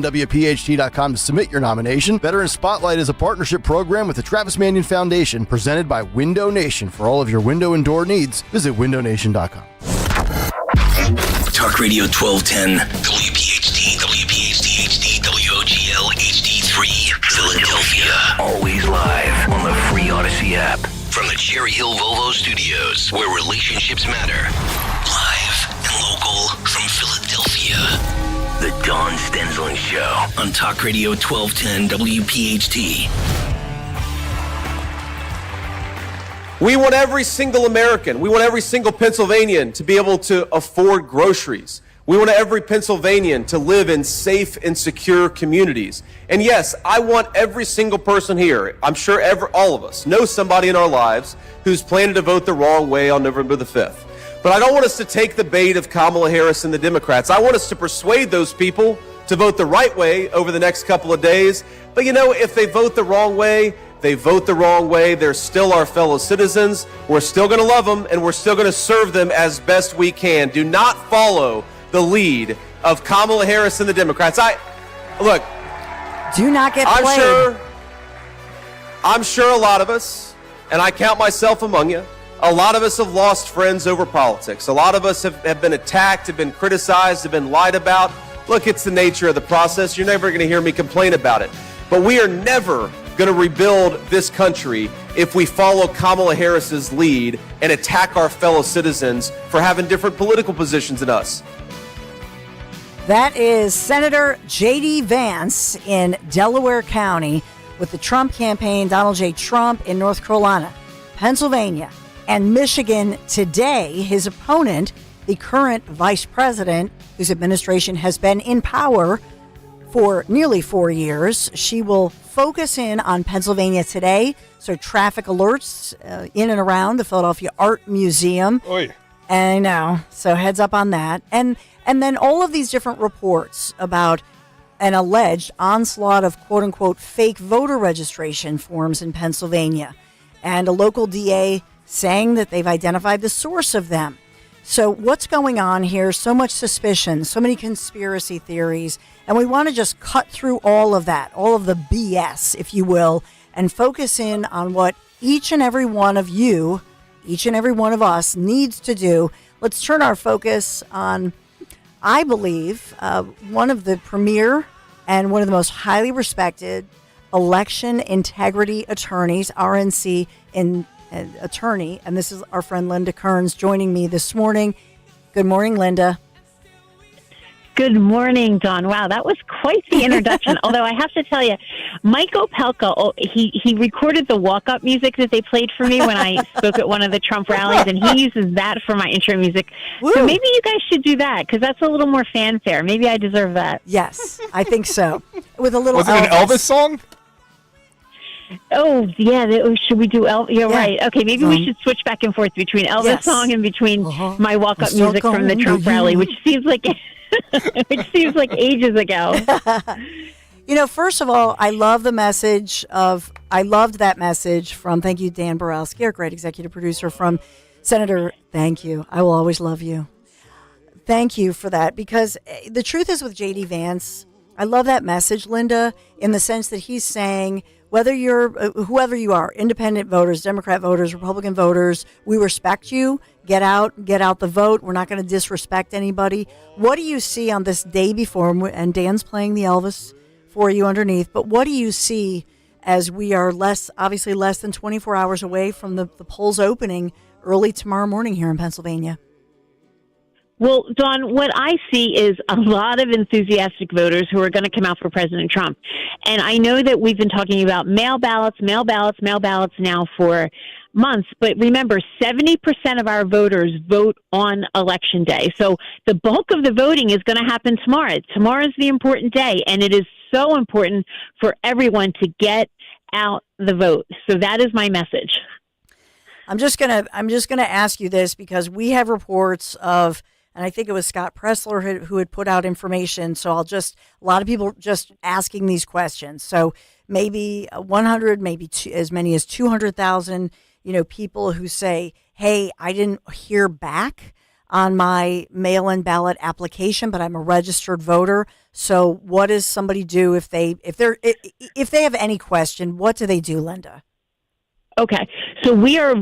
Top10WPHT.com to submit your nomination. Veteran Spotlight is a partnership program with the Travis Manion Foundation presented by Window Nation. For all of your window and door needs, visit windownation.com. Talk Radio 1210, WPHT, WPHT HD, WOGL HD3, Philadelphia. Always live on the free Odyssey app. From the Cherry Hill Volvo Studios, where relationships matter. Live and local from Philadelphia. The Dawn Stensland Show on Talk Radio 1210 WPHT. We want every single American, we want every single Pennsylvanian to be able to afford groceries. We want every Pennsylvanian to live in safe and secure communities. And yes, I want every single person here, I'm sure all of us, know somebody in our lives who's planning to vote the wrong way on November the 5th. But I don't want us to take the bait of Kamala Harris and the Democrats. I want us to persuade those people to vote the right way over the next couple of days. But you know, if they vote the wrong way, they vote the wrong way. They're still our fellow citizens. We're still going to love them, and we're still going to serve them as best we can. Do not follow the lead of Kamala Harris and the Democrats. Look. Do not get played. I'm sure a lot of us, and I count myself among you, a lot of us have lost friends over politics. A lot of us have been attacked, have been criticized, have been lied about. Look, it's the nature of the process. You're never going to hear me complain about it. But we are never going to rebuild this country if we follow Kamala Harris's lead and attack our fellow citizens for having different political positions than us. That is Senator J.D. Vance in Delaware County with the Trump campaign, Donald J. Trump in North Carolina, Pennsylvania, and Michigan today. His opponent, the current vice president, whose administration has been in power for nearly 4 years. She will focus in on Pennsylvania today. So traffic alerts in and around the Philadelphia Art Museum. Oy. I know. So heads up on that. And then all of these different reports about an alleged onslaught of quote unquote fake voter registration forms in Pennsylvania. And a local DA saying that they've identified the source of them. So what's going on here? So much suspicion, so many conspiracy theories, and we want to just cut through all of that, all of the BS, if you will, and focus in on what each and every one of you, each and every one of us needs to do. Let's turn our focus on, I believe, one of the premier and one of the most highly respected election integrity attorneys, RNC attorney, and this is our friend Linda Kearns joining me this morning. Good morning, Linda. Good morning, Dawn. Wow, that was quite the introduction. Although I have to tell you, Mike Opelka, he recorded the walk-up music that they played for me when I spoke at one of the Trump rallies, and he uses that for my intro music. Woo. So maybe you guys should do that, because that's a little more fanfare. Maybe I deserve that. Yes, I think so. With a little Was it an Elvis song? Oh, yeah. Should we do Elvis? You're right. Okay, maybe we should switch back and forth between Elvis song and between my walk-up music from the Trump rally, which seems like ages ago. You know, first of all, I loved that message from, thank you, Dan Borowski, our great executive producer, from Senator, thank you. I will always love you. Thank you for that, because the truth is with J.D. Vance, I love that message, Linda, in the sense that he's saying, whether you're whoever you are, independent voters, Democrat voters, Republican voters, we respect you. Get out the vote. We're not going to disrespect anybody. What do you see on this day before? And Dan's playing the Elvis for you underneath. But what do you see as we are obviously less than 24 hours away from the polls opening early tomorrow morning here in Pennsylvania? Well, Dawn, what I see is a lot of enthusiastic voters who are going to come out for President Trump. And I know that we've been talking about mail ballots now for months. But remember, 70% of our voters vote on Election Day. So the bulk of the voting is going to happen tomorrow. Tomorrow is the important day, and it is so important for everyone to get out the vote. So that is my message. I'm just gonna ask you this, because we have reports of, and I think it was Scott Pressler who had put out information. So a lot of people just asking these questions. So maybe 100, maybe as many as 200,000, people who say, hey, I didn't hear back. on my mail-in ballot application, but I'm a registered voter. So what does somebody do if they have any question? What do they do, Linda? Okay, so we are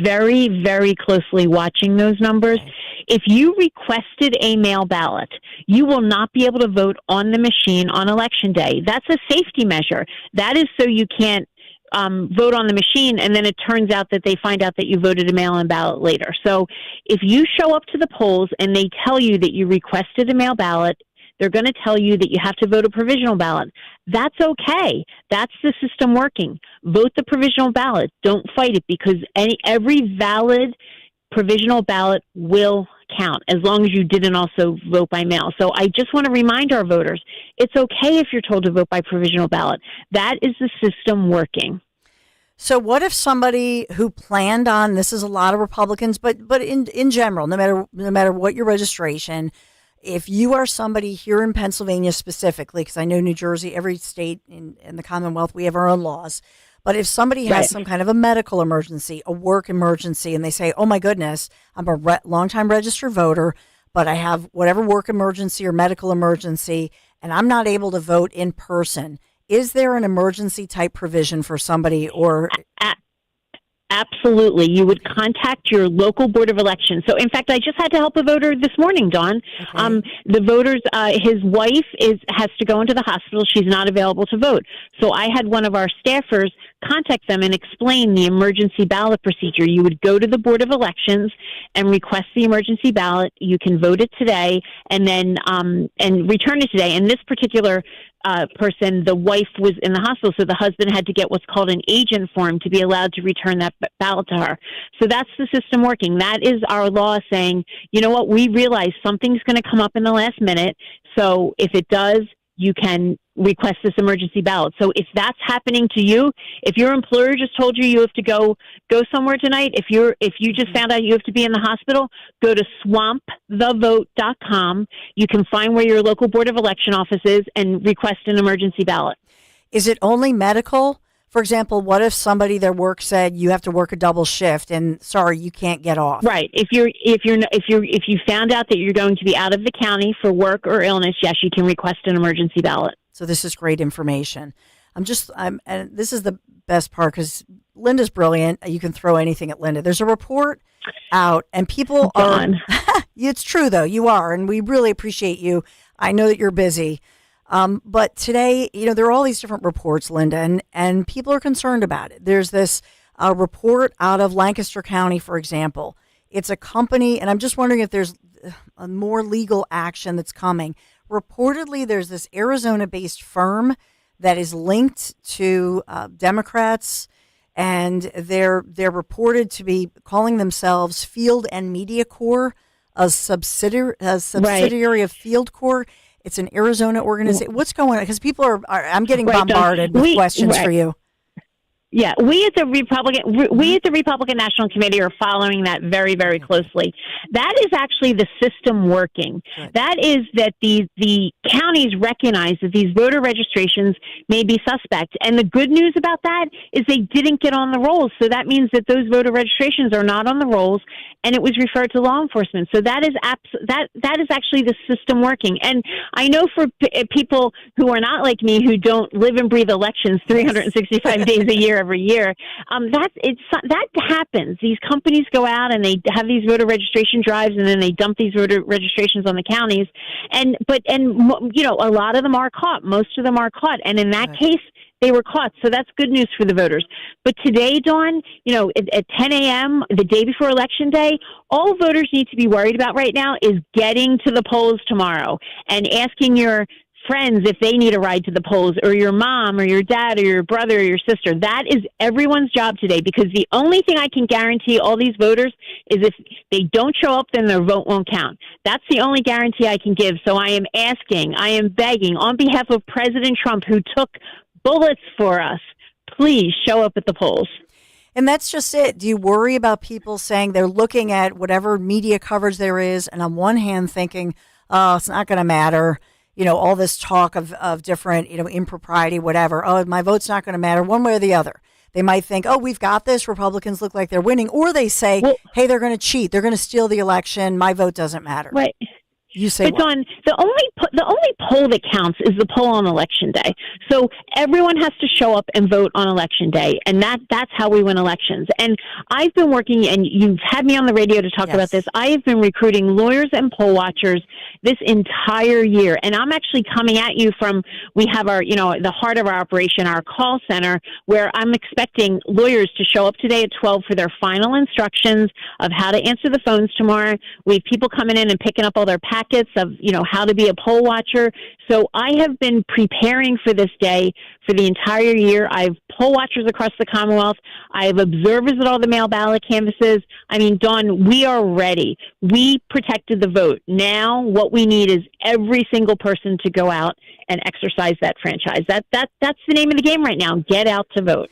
very, very closely watching those numbers. If you requested a mail ballot, you will not be able to vote on the machine on Election Day. That's a safety measure. That is so you can't vote on the machine, and then it turns out that they find out that you voted a mail-in ballot later. So if you show up to the polls and they tell you that you requested a mail ballot, they're going to tell you that you have to vote a provisional ballot. That's okay. That's the system working. Vote the provisional ballot. Don't fight it, because every valid provisional ballot will count as long as you didn't also vote by mail. So I just want to remind our voters, it's okay if you're told to vote by provisional ballot. That is the system working. So what if somebody who planned on, this is a lot of Republicans, but in general, no matter what your registration, if you are somebody here in Pennsylvania specifically, because I know New Jersey, every state in the Commonwealth, we have our own laws. But if somebody has some kind of a medical emergency, a work emergency, and they say, oh my goodness, I'm a longtime registered voter, but I have whatever work emergency or medical emergency, and I'm not able to vote in person, is there an emergency type provision for somebody or... Absolutely. You would contact your local Board of Elections. So, in fact, I just had to help a voter this morning, Dawn. Okay. The voter's, his wife has to go into the hospital. She's not available to vote. So I had one of our staffers contact them and explain the emergency ballot procedure. You would go to the Board of Elections and request the emergency ballot. You can vote it today and then and return it today. And this particular person, the wife was in the hospital, so the husband had to get what's called an agent form to be allowed to return that ballot to her. So that's the system working. That is our law saying, you know what, we realize something's going to come up in the last minute, so if it does, you can request this emergency ballot. So if that's happening to you, if your employer just told you have to go somewhere tonight, if you just found out you have to be in the hospital, go to swampthevote.com. You can find where your local Board of Election office is and request an emergency ballot. Is it only medical? For example, what if somebody their work said you have to work a double shift and sorry, you can't get off? Right. If you found out that you're going to be out of the county for work or illness, yes, you can request an emergency ballot. So this is great information. And this is the best part because Linda's brilliant. You can throw anything at Linda. There's a report out and people are, it's true though, you are, and we really appreciate you. I know that you're busy. But today, there are all these different reports, Linda, and people are concerned about it. There's this report out of Lancaster County, for example. It's a company, and I'm just wondering if there's a more legal action that's coming. Reportedly, there's this Arizona-based firm that is linked to Democrats, and they're reported to be calling themselves Field and Media Corps, a subsidiary of Field Corps. It's an Arizona organization. What's going on? Because people I'm getting bombarded with questions for you. Yeah, we at the Republican National Committee are following that very, very closely. That is actually the system working. Good. That is that the counties recognize that these voter registrations may be suspect. And the good news about that is they didn't get on the rolls. So that means that those voter registrations are not on the rolls, and it was referred to law enforcement. So that is that is actually the system working. And I know for people who are not like me, who don't live and breathe elections 365 days a year, every year, that happens. These companies go out and they have these voter registration drives, and then they dump these voter registrations on the counties. And a lot of them are caught. Most of them are caught. And in that case, they were caught. So that's good news for the voters. But today, Dawn, at 10 a.m., the day before Election Day, all voters need to be worried about right now is getting to the polls tomorrow and asking your friends if they need a ride to the polls, or your mom or your dad or your brother or your sister. That is everyone's job today, because the only thing I can guarantee all these voters is if they don't show up, then their vote won't count. That's the only guarantee I can give. So I am begging on behalf of President Trump, who took bullets for us, please show up at the polls. And that's just it. Do you worry about people saying they're looking at whatever media coverage there is, and on one hand thinking, oh, it's not going to matter, all this talk of different, impropriety, whatever. Oh, my vote's not going to matter one way or the other. They might think, oh, we've got this. Republicans look like they're winning. Or they say, hey, they're going to cheat. They're going to steal the election. My vote doesn't matter. Right. You say but Dawn, the only poll that counts is the poll on Election Day. So everyone has to show up and vote on Election Day, and that's how we win elections. And I've been working, and you've had me on the radio to talk about this. I have been recruiting lawyers and poll watchers this entire year, and I'm actually coming at you from, we have our, the heart of our operation, our call center, where I'm expecting lawyers to show up today at 12 for their final instructions of how to answer the phones tomorrow. We have people coming in and picking up all their packets of, how to be a poll watcher. So I have been preparing for this day for the entire year. I have poll watchers across the Commonwealth. I have observers at all the mail ballot canvases. I mean, Dawn, we are ready. We protected the vote. Now what we need is every single person to go out and exercise that franchise. That's the name of the game right now. Get out to vote.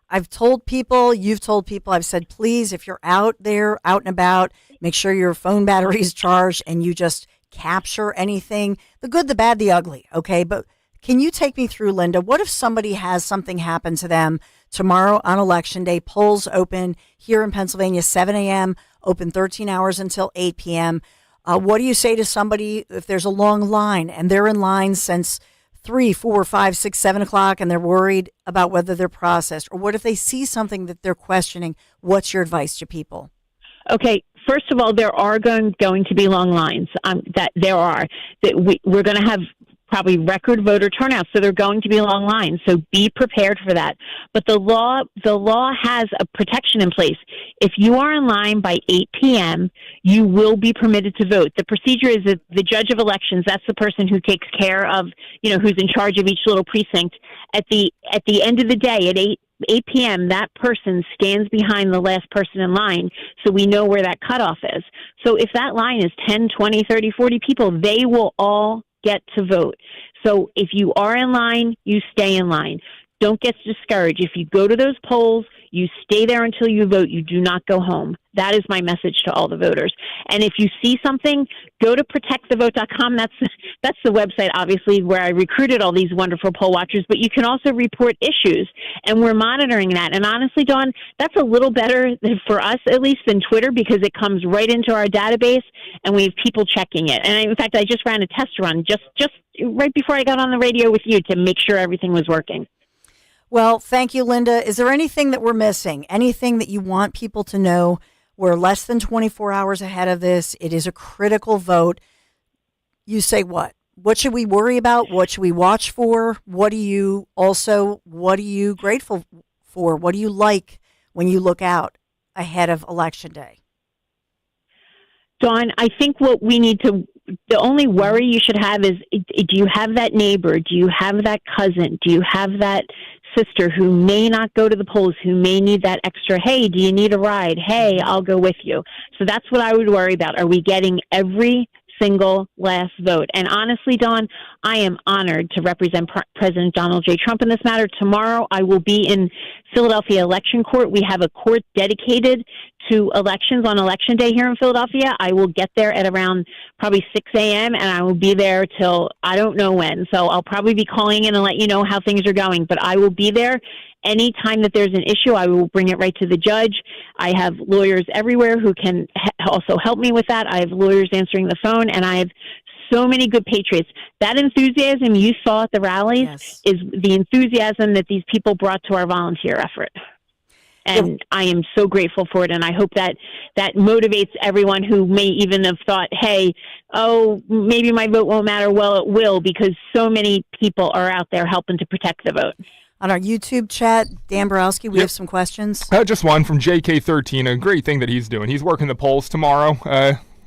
I've told people, you've told people, I've said, please, if you're out there, out and about, make sure your phone battery is charged and you just capture anything, the good, the bad, the ugly. Okay. But can you take me through, Linda? What if somebody has something happen to them tomorrow on Election Day? Polls open here in Pennsylvania, 7 a.m., open 13 hours until 8 p.m. What do you say to somebody if there's a long line and they're in line since 3, 4, 5, 6, 7 o'clock and they're worried about whether they're processed? Or what if they see something that they're questioning? What's your advice to people? Okay. First of all, there are going to be long lines. We're going to have probably record voter turnout, so there are going to be long lines. So be prepared for that. But the law has a protection in place. If you are in line by 8 p.m., you will be permitted to vote. The procedure is that the judge of elections, that's the person who takes care of, who's in charge of each little precinct. At the end of the day, at 8 p.m., that person stands behind the last person in line, so we know where that cutoff is. So if that line is 10, 20, 30, 40 people, they will all get to vote. So if you are in line, you stay in line. Don't get discouraged. If you go to those polls, you stay there until you vote. You do not go home. That is my message to all the voters. And if you see something, go to protectthevote.com. That's the website, obviously, where I recruited all these wonderful poll watchers. But you can also report issues, and we're monitoring that. And honestly, Dawn, that's a little better for us, at least, than Twitter, because it comes right into our database, and we have people checking it. And in fact, I just ran a test run just right before I got on the radio with you to make sure everything was working. Well, thank you, Linda. Is there anything that we're missing? Anything that you want people to know? We're less than 24 hours ahead of this. It is a critical vote. You say what? What should we worry about? What should we watch for? What are you grateful for? What do you like when you look out ahead of Election Day? Dawn, I think what we need to, the only worry you should have is, do you have that neighbor? Do you have that cousin? Do you have that sister who may not go to the polls, who may need that extra, hey, do you need a ride? Hey, I'll go with you. So that's what I would worry about. Are we getting every single last vote? And honestly, Dawn, I am honored to represent President Donald J. Trump in this matter. Tomorrow, I will be in Philadelphia Election Court. We have a court dedicated to elections on Election Day here in Philadelphia. I will get there at around probably 6 a.m. and I will be there till I don't know when. So I'll probably be calling in and let you know how things are going. But I will be there. Anytime that there's an issue, I will bring it right to the judge. I have lawyers everywhere who can also help me with that. I have lawyers answering the phone, and I have so many good patriots. That enthusiasm you saw at the rallies is the enthusiasm that these people brought to our volunteer effort. And I am so grateful for it, and I hope that motivates everyone who may even have thought, hey, maybe my vote won't matter. Well, it will, because so many people are out there helping to protect the vote. On our YouTube chat, Dan Borowski, we have some questions. Just one from JK13, a great thing that he's doing. He's working the polls tomorrow,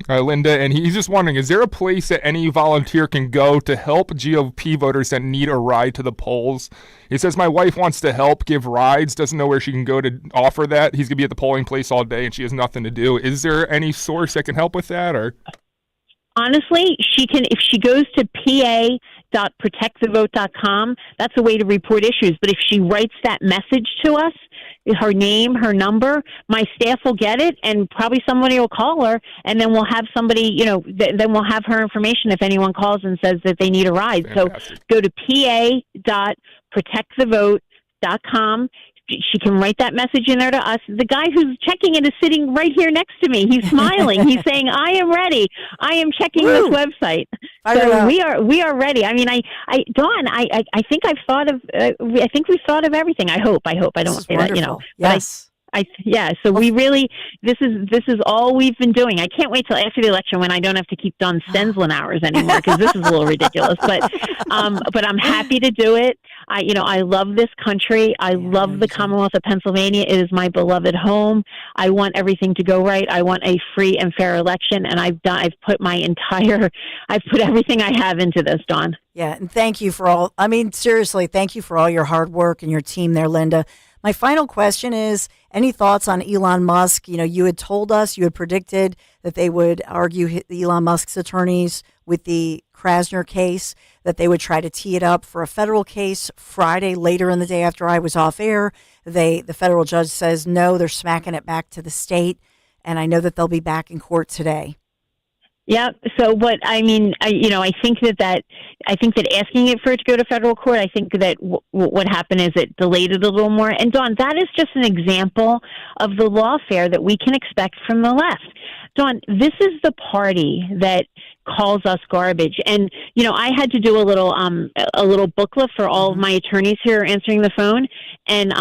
Linda, and he's just wondering, is there a place that any volunteer can go to help GOP voters that need a ride to the polls? He says, my wife wants to help give rides, doesn't know where she can go to offer that. He's going to be at the polling place all day, and she has nothing to do. Is there any source that can help with that? Or honestly, she can, if she goes to pa.protectthevote.com, that's a way to report issues. But if she writes that message to us, her name, her number, my staff will get it, and probably somebody will call her, and then we'll have somebody, then we'll have her information if anyone calls and says that they need a ride. Fantastic. So go to pa.protectthevote.com, She can write that message in there to us. The guy who's checking it is sitting right here next to me. He's smiling. He's saying, "I am ready. I am checking this website." So we are ready. I mean, Dawn, I think I've thought of. I think we've thought of everything. I hope. I don't want to say that, Yes. So we really, this is all we've been doing. I can't wait till after the election when I don't have to keep Dawn Stensland hours anymore, because this is a little ridiculous. But I'm happy to do it. I love this country. I love the Commonwealth of Pennsylvania. It is my beloved home. I want everything to go right. I want a free and fair election, and I've put everything I have into this, Dawn. Yeah, and thank you for all. I mean, seriously, thank you for all your hard work and your team there, Linda. My final question is, any thoughts on Elon Musk? You had told us, you had predicted that they would argue Elon Musk's attorneys with the Krasner case, that they would try to tee it up for a federal case Friday, later in the day after I was off air. The federal judge says, no, they're smacking it back to the state. And I know that they'll be back in court today. Yeah. So, but I mean, I think that asking it for it to go to federal court, I think that what happened is it delayed it a little more. And Dawn, that is just an example of the lawfare that we can expect from the left. Dawn, this is the party that calls us garbage. And, I had to do a little booklet for all of my attorneys who are answering the phone, and,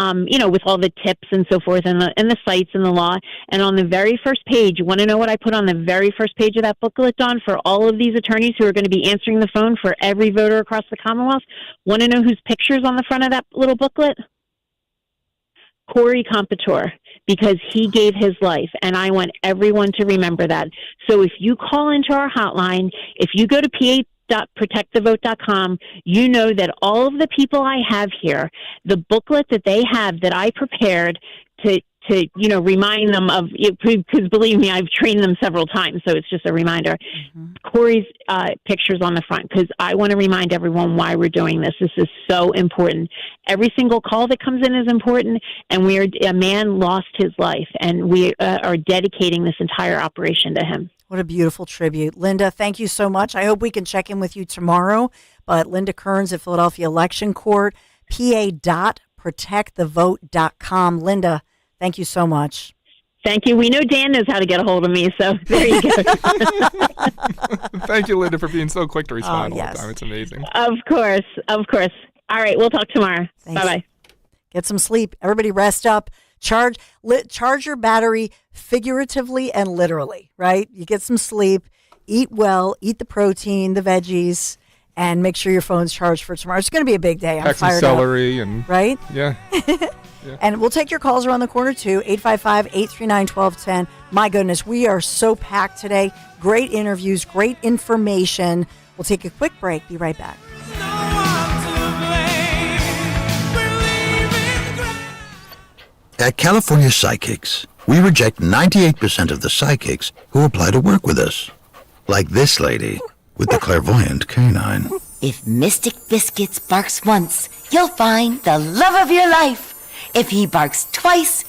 with all the tips and so forth, and the sites and the law. And on the very first page, you want to know what I put on the very first page of that booklet, Dawn, for all of these attorneys who are going to be answering the phone for every voter across the Commonwealth? Want to know whose picture's on the front of that little booklet? Corey Competore, because he gave his life, and I want everyone to remember that. So if you call into our hotline, if you go to pa.protectthevote.com, you know that all of the people I have here, the booklet that they have that I prepared to remind them of, because believe me, I've trained them several times, so it's just a reminder. Corey's picture's on the front, because I want to remind everyone why we're doing this. This is so important. Every single call that comes in is important, and a man lost his life, and we are dedicating this entire operation to him. What a beautiful tribute. Linda, thank you so much. I hope we can check in with you tomorrow. But Linda Kearns at Philadelphia Election Court, pa.protectthevote.com. Linda, thank you so much. Thank you. We know Dan knows how to get a hold of me, so there you go. Thank you, Linda, for being so quick to respond all yes. the time. It's amazing. Of course. All right, we'll talk tomorrow. Thanks. Bye-bye. Get some sleep. Everybody rest up. Charge your battery figuratively and literally, right? You get some sleep, eat well, eat the protein, the veggies, and make sure your phone's charged for tomorrow. It's going to be a big day. I'm fired up. Celery and right? Yeah. And we'll take your calls around the corner too, 855-839-1210. My goodness, we are so packed today. Great interviews, great information. We'll take a quick break. Be right back. At California Psychics, we reject 98% of the psychics who apply to work with us. Like this lady with the clairvoyant canine. If Mystic Biscuits barks once, you'll find the love of your life. If he barks twice,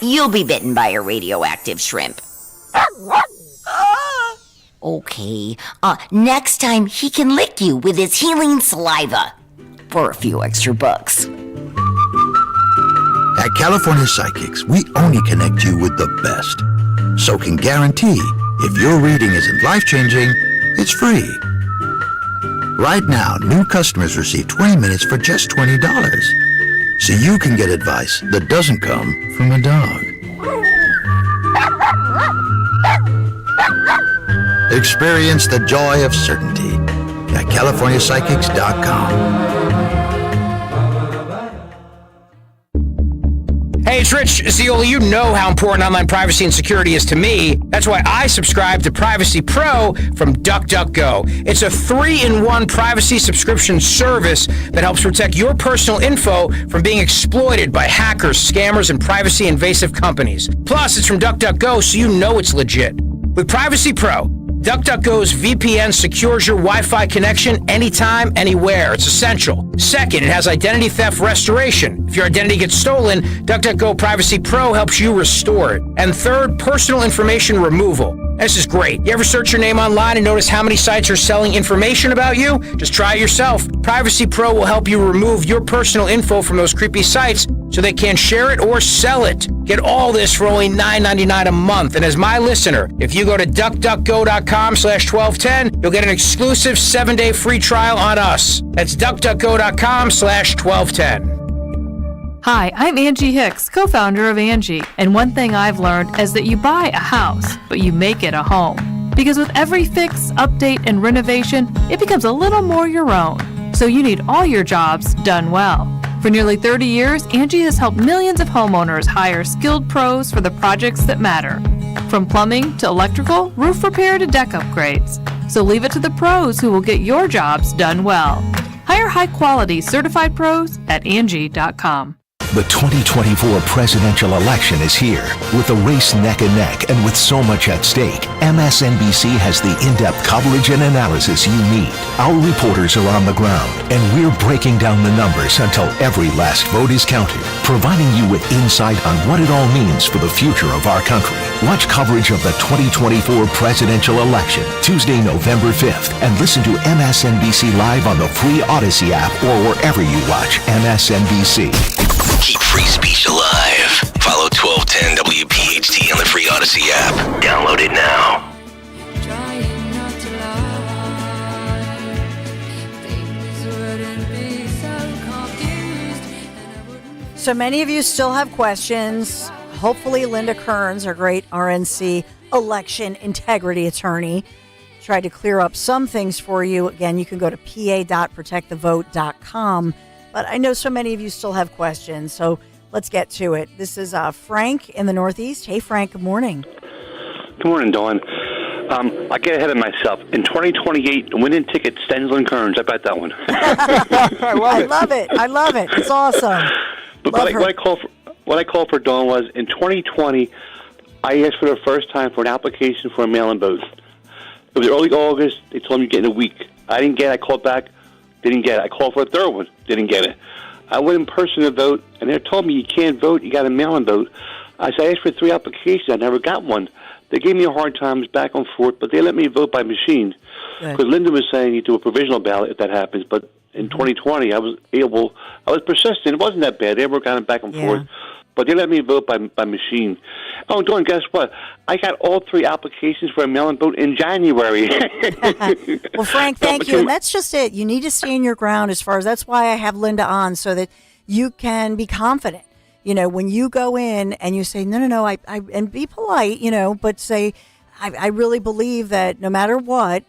you'll be bitten by a radioactive shrimp. Okay, next time he can lick you with his healing saliva for a few extra bucks. At California Psychics, we only connect you with the best. So can guarantee if your reading isn't life-changing, it's free. Right now, new customers receive 20 minutes for just $20. So you can get advice that doesn't come from a dog. Experience the joy of certainty at CaliforniaPsychics.com. Hey, it's Rich Zeoli. You know how important online privacy and security is to me. That's why I subscribe to Privacy Pro from DuckDuckGo. It's a 3-in-1 privacy subscription service that helps protect your personal info from being exploited by hackers, scammers, and privacy-invasive companies. Plus, it's from DuckDuckGo, so you know it's legit. With Privacy Pro, DuckDuckGo's VPN secures your Wi-Fi connection anytime, anywhere. It's essential. Second, it has identity theft restoration. If your identity gets stolen, DuckDuckGo Privacy Pro helps you restore it. And third, personal information removal. This is great. You ever search your name online and notice how many sites are selling information about you? Just try it yourself. Privacy Pro will help you remove your personal info from those creepy sites so they can't share it or sell it. Get all this for only $9.99 a month. And as my listener, if you go to duckduckgo.com/1210, you'll get an exclusive 7-day free trial on us. That's duckduckgo.com/1210. Hi, I'm Angie Hicks, co-founder of Angie, and one thing I've learned is that you buy a house, but you make it a home. Because with every fix, update, and renovation, it becomes a little more your own. So you need all your jobs done well. For nearly 30 years, Angie has helped millions of homeowners hire skilled pros for the projects that matter. From plumbing to electrical, roof repair to deck upgrades. So leave it to the pros who will get your jobs done well. Hire high-quality certified pros at Angie.com. The 2024 presidential election is here. With the race neck and neck and with so much at stake, MSNBC has the in-depth coverage and analysis you need. Our reporters are on the ground, and we're breaking down the numbers until every last vote is counted, providing you with insight on what it all means for the future of our country. Watch coverage of the 2024 presidential election, Tuesday, November 5th, and listen to MSNBC Live on the free Odyssey app or wherever you watch MSNBC. Keep free speech alive. Follow 1210 WPHT on the free Odyssey app. Download it now. So many of you still have questions. Hopefully Linda Kearns, our great RNC election integrity attorney, tried to clear up some things for you. Again, you can go to pa.protectthevote.com. But I know so many of you still have questions, so let's get to it. This is Frank in the Northeast. Hey, Frank, good morning. Good morning, Dawn. I get ahead of myself. In 2028, winning ticket, Stensland Kearns. I bet that one. I love it. I love it. It's awesome. But what I called for, Dawn, was in 2020, I asked for the first time for an application for a mail-in vote. It was early August. They told me you get in a week. I didn't get it. I called back. Didn't get it. I called for a third one. Didn't get it. I went in person to vote, and they told me you can't vote. You got to mail-in vote. I asked for 3 applications. I never got one. They gave me a hard time back and forth, but they let me vote by machine. Because Linda was saying you do a provisional ballot if that happens. But in 2020, I was persistent. It wasn't that bad. They ever got it back and forth. But they let me vote by machine. Oh, Dawn, guess what? I got all 3 applications for a mail-in vote in January. Well, Frank, thank you. And that's just it. You need to stand your ground as far as that's why I have Linda on, so that you can be confident. You know, when you go in and you say, no, I and be polite, but say, I really believe that no matter what,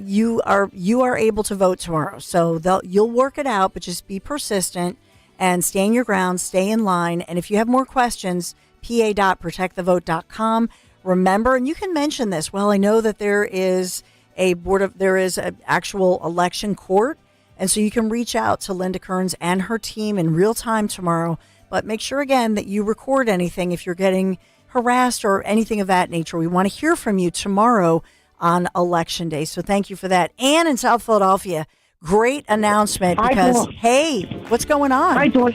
you are able to vote tomorrow. So you'll work it out, but just be persistent. And stand your ground, stay in line. And if you have more questions, pa.protectthevote.com. Remember, and you can mention this. Well, I know that there is an actual election court. And so you can reach out to Linda Kearns and her team in real time tomorrow. But make sure, again, that you record anything if you're getting harassed or anything of that nature. We want to hear from you tomorrow on Election Day. So thank you for that. Ann in South Philadelphia. Great announcement because, hey, what's going on? Hi, Dawn.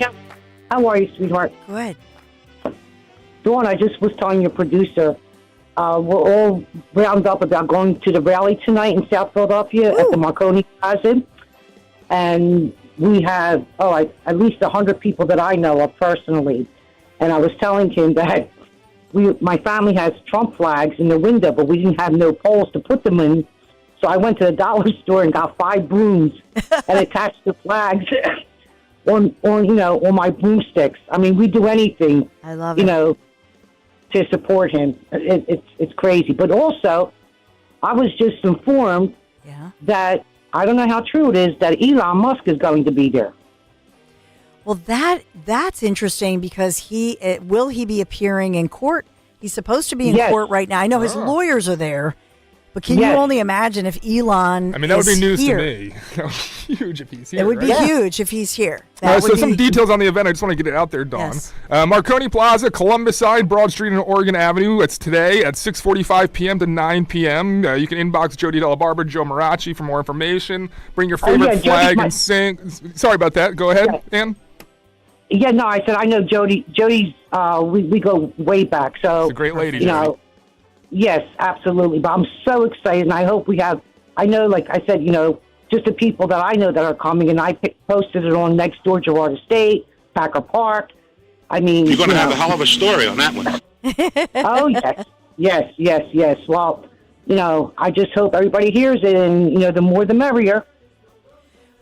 How are you, sweetheart? Good. Dawn, I just was telling your producer, we're all rounded up about going to the rally tonight in South Philadelphia at the Marconi Plaza. And we have, at least 100 people that I know of personally. And I was telling him that my family has Trump flags in the window, but we didn't have no poles to put them in. So I went to the dollar store and got 5 brooms and attached the flags on my broomsticks. I mean, we do anything. I love it. To support him. It's crazy. But also, I was just informed that I don't know how true it is that Elon Musk is going to be there. Well, that's interesting because will he be appearing in court? He's supposed to be in court right now. I know his lawyers are there. But can you only imagine if Elon that would be news here? To me. Huge if he's here. It would be huge if he's here. So some details on the event. I just want to get it out there, Dawn. Yes. Marconi Plaza, Columbus side, Broad Street and Oregon Avenue. It's today at 6:45 p.m. to 9 p.m. You can inbox Jody Delabarba, Joe Marachi for more information. Bring your favorite flag and sing. Sorry about that. Go ahead, Ann. Yeah, no, I said I know Jody. Jody's we go way back. So she's a great lady, Jody. Yes, absolutely. But I'm so excited, and I hope I know, like I said, just the people that I know that are coming, and I posted it on Next Door Girard Estate, Packer Park. I mean, you're going to have a hell of a story on that one. Oh, yes. Well, I just hope everybody hears it, and, the more the merrier.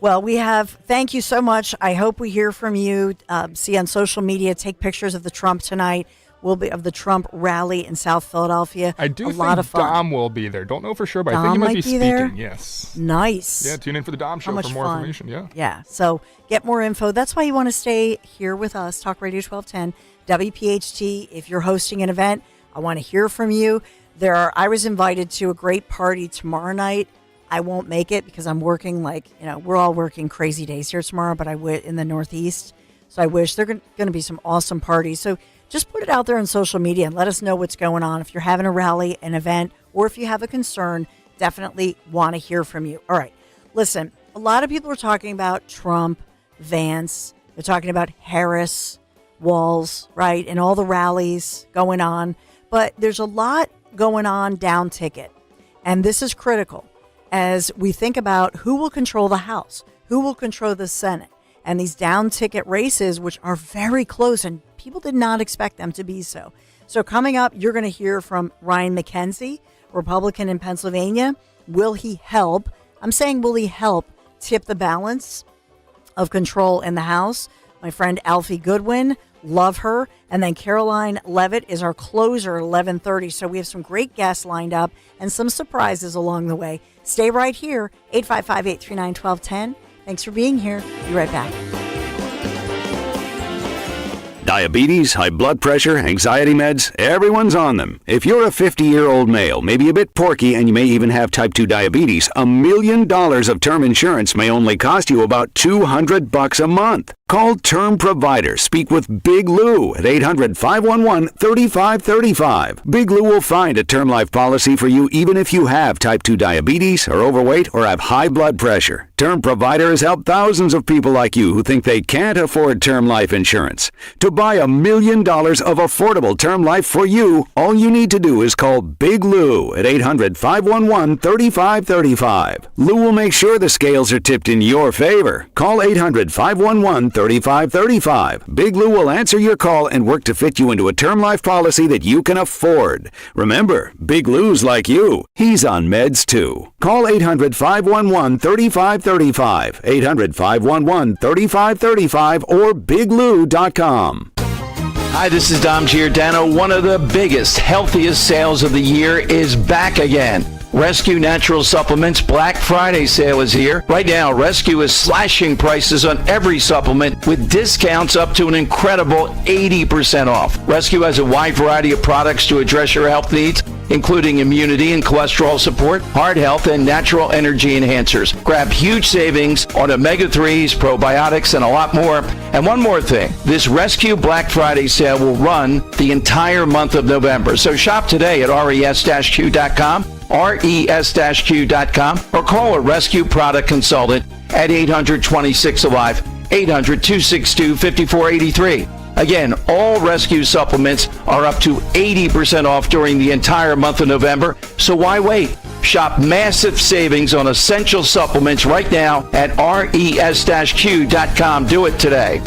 Well, thank you so much. I hope we hear from you. See on social media, take pictures of the Trump tonight. Of the Trump rally in South Philadelphia. I do think lot of fun. Dom will be there. Don't know for sure, but Dom I think he might be speaking. There? Yes. Nice. Yeah, tune in for the Dom show for more information. Yeah. Yeah. So get more info. That's why you want to stay here with us. Talk Radio 1210, WPHT. If you're hosting an event, I want to hear from you. I was invited to a great party tomorrow night. I won't make it because I'm working we're all working crazy days here tomorrow, but in the Northeast. So I wish there are going to be some awesome parties. So just put it out there on social media and let us know what's going on. If you're having a rally, an event, or if you have a concern, definitely want to hear from you. All right. Listen, a lot of people are talking about Trump, Vance. They're talking about Harris, Walz, right? And all the rallies going on. But there's a lot going on down ticket. And this is critical as we think about who will control the House, who will control the Senate, and these down ticket races, which are very close, and people did not expect them to be so. So coming up, you're going to hear from Ryan McKenzie, Republican in Pennsylvania. Will he help? I'm saying, will he help tip the balance of control in the House? My friend Alfie Goodwin, love her. And then Caroline Levitt is our closer at 11:30. So we have some great guests lined up and some surprises along the way. Stay right here, 855-839-1210. Thanks for being here. Be right back. Diabetes, high blood pressure, anxiety meds, everyone's on them. If you're a 50-year-old male, maybe a bit porky, and you may even have type 2 diabetes, $1 million of term insurance may only cost you about $200 a month. Call Term Provider. Speak with Big Lou at 800-511-3535. Big Lou will find a term life policy for you even if you have type 2 diabetes, are overweight, or have high blood pressure. Term Provider has helped thousands of people like you who think they can't afford term life insurance. To buy $1 million of affordable term life for you, all you need to do is call Big Lou at 800-511-3535. Lou will make sure the scales are tipped in your favor. Call 800-511-3535. Big Lou will answer your call and work to fit you into a term life policy that you can afford. Remember, Big Lou's like you. He's on meds too. Call 800-511-3535. 800-511-3535 or biglou.com. Hi, this is Dom Giordano. One of the biggest, healthiest sales of the year is back again. Rescue Natural Supplements Black Friday sale is here. Right now, Rescue is slashing prices on every supplement with discounts up to an incredible 80% off. Rescue has a wide variety of products to address your health needs, including immunity and cholesterol support, heart health, and natural energy enhancers. Grab huge savings on omega-3s, probiotics, and a lot more. And one more thing, this Rescue Black Friday sale will run the entire month of November. So shop today at res-q.com, res-q.com, or call a Rescue product consultant at 800-26-ALIVE, 800-262-5483. Again, all Rescue supplements are up to 80% off during the entire month of November, so why wait? Shop massive savings on essential supplements right now at res-q.com. Do it today.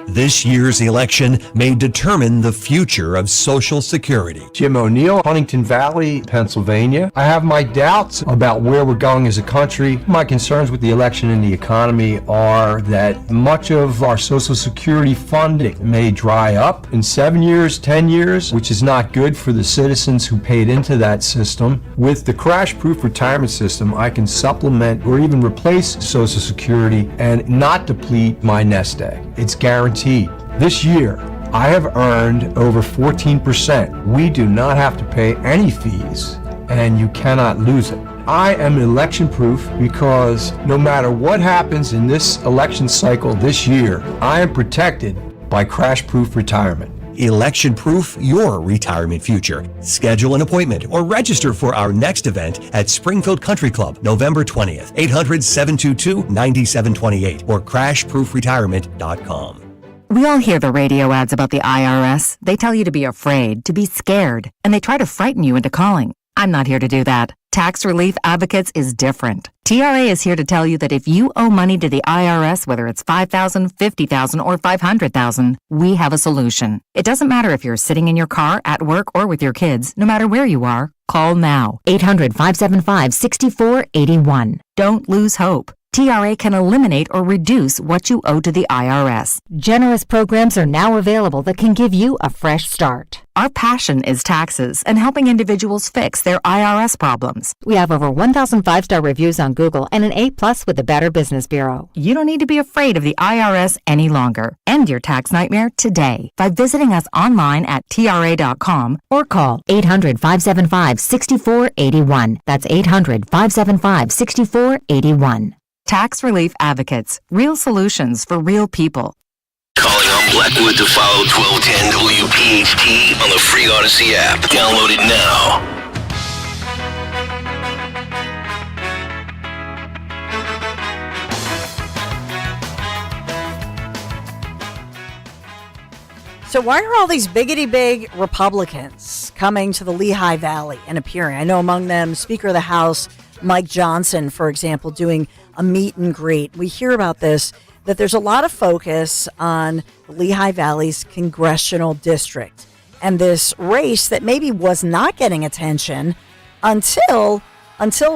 This year's election may determine the future of Social Security. Jim O'Neill, Huntington Valley, Pennsylvania. I have my doubts about where we're going as a country. My concerns with the election and the economy are that much of our Social Security funding may dry up in 7 years, 10 years, which is not good for the citizens who paid into that system. With the crash-proof retirement system, I can supplement or even replace Social Security and not deplete my nest egg. It's guaranteed. This year, I have earned over 14%. We do not have to pay any fees, and you cannot lose it. I am election proof because no matter what happens in this election cycle this year, I am protected by crash proof retirement. Election proof your retirement future. Schedule an appointment or register for our next event at Springfield Country Club, November 20th, 800-722-9728 or crashproofretirement.com. We all hear the radio ads about the IRS. They tell you to be afraid, to be scared, and they try to frighten you into calling. I'm not here to do that. Tax Relief Advocates is different. TRA is here to tell you that if you owe money to the IRS, whether it's $5,000, $50,000, or $500,000, we have a solution. It doesn't matter if you're sitting in your car, at work, or with your kids. No matter where you are, call now. 800-575-6481. Don't lose hope. TRA can eliminate or reduce what you owe to the IRS. Generous programs are now available that can give you a fresh start. Our passion is taxes and helping individuals fix their IRS problems. We have over 1,000 5-star reviews on Google and an A+ with the Better Business Bureau. You don't need to be afraid of the IRS any longer. End your tax nightmare today by visiting us online at TRA.com or call 800-575-6481. That's 800-575-6481. Tax Relief Advocates. Real solutions for real people. Calling on Blackwood to follow 1210 WPHT on the free Odyssey app. Download it now. So why are all these biggity big Republicans coming to the Lehigh Valley and appearing? I know among them Speaker of the House Mike Johnson, for example, doing a meet and greet. We hear about this, that there's a lot of focus on the Lehigh Valley's congressional district and this race that maybe was not getting attention until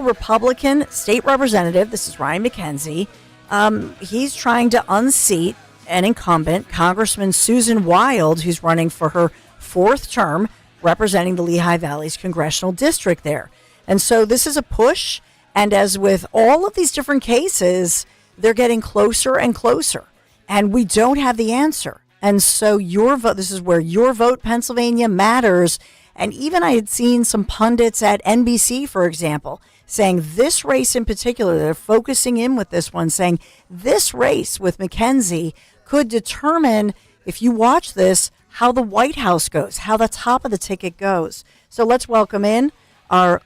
Republican state representative, this is Ryan McKenzie, he's trying to unseat an incumbent, Congressman Susan Wild, who's running for her fourth term representing the Lehigh Valley's congressional district there. And so this is a push, and as with all of these different cases, they're getting closer and closer, and we don't have the answer. And so your vote, this is where your vote, Pennsylvania, matters. And even I had seen some pundits at NBC, for example, saying this race in particular, they're focusing in with this one, saying this race with McKenzie could determine, if you watch this, how the White House goes, how the top of the ticket goes. So let's welcome in our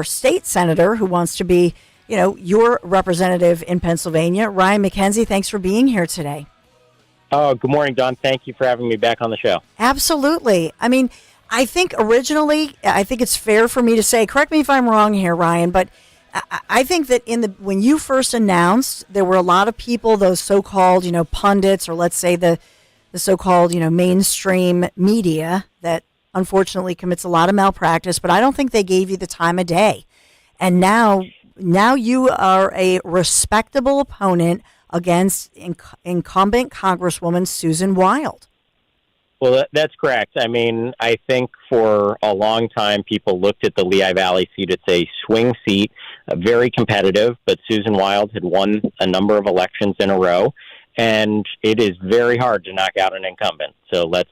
state senator who wants to be, your representative in Pennsylvania, Ryan McKenzie. Thanks for being here today. Oh, good morning, Dawn. Thank you for having me back on the show. Absolutely. I mean, I think originally, I think it's fair for me to say, correct me if I'm wrong here, Ryan, but I think that when you first announced, there were a lot of people, those so-called, pundits, or let's say the so-called, mainstream media that unfortunately commits a lot of malpractice, but I don't think they gave you the time of day. And now you are a respectable opponent against incumbent Congresswoman Susan Wild. Well, that's correct. I mean, I think for a long time, people looked at the Lehigh Valley seat. It's a swing seat, very competitive, but Susan Wild had won a number of elections in a row, and it is very hard to knock out an incumbent. So let's,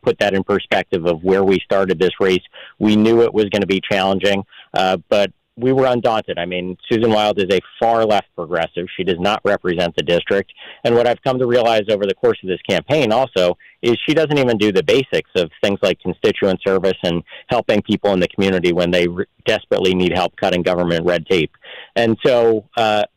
put that in perspective of where we started this race. We knew it was going to be challenging, but we were undaunted. I mean, Susan Wild is a far left progressive. She does not represent the district. And what I've come to realize over the course of this campaign also is she doesn't even do the basics of things like constituent service and helping people in the community when they desperately need help cutting government red tape. And so,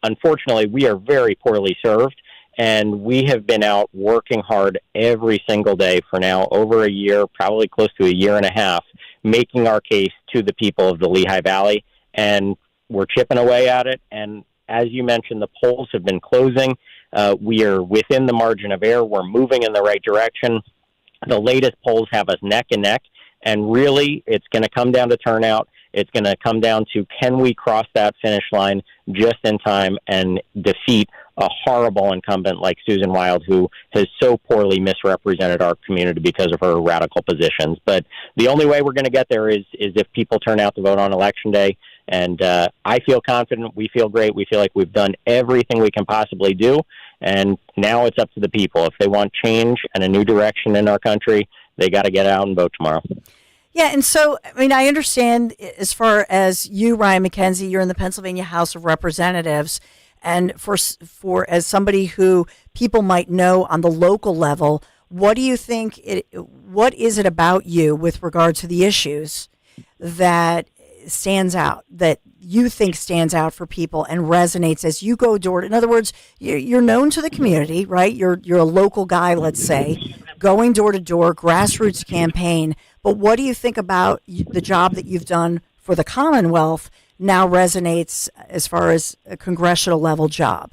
unfortunately, we are very poorly served. And we have been out working hard every single day for now over a year, probably close to a year and a half, making our case to the people of the Lehigh Valley. And we're chipping away at it. And as you mentioned, the polls have been closing. We are within the margin of error. We're moving in the right direction. The latest polls have us neck and neck. And really, it's going to come down to turnout. It's going to come down to, can we cross that finish line just in time and defeat a horrible incumbent like Susan Wild, who has so poorly misrepresented our community because of her radical positions. But the only way we're going to get there is if people turn out to vote on Election Day. And I feel confident. We feel great. We feel like we've done everything we can possibly do. And now it's up to the people. If they want change and a new direction in our country, they got to get out and vote tomorrow. Yeah, and so, I mean, I understand as far as you, Ryan McKenzie, you're in the Pennsylvania House of Representatives, and for as somebody who people might know on the local level, what do you think? What is it about you with regard to the issues that stands out, that you think stands out for people and resonates as you go door to? In other words, you're known to the community, right? You're a local guy, let's say, going door to door, grassroots campaign. But what do you think about the job that you've done for the Commonwealth now resonates as far as a congressional level job?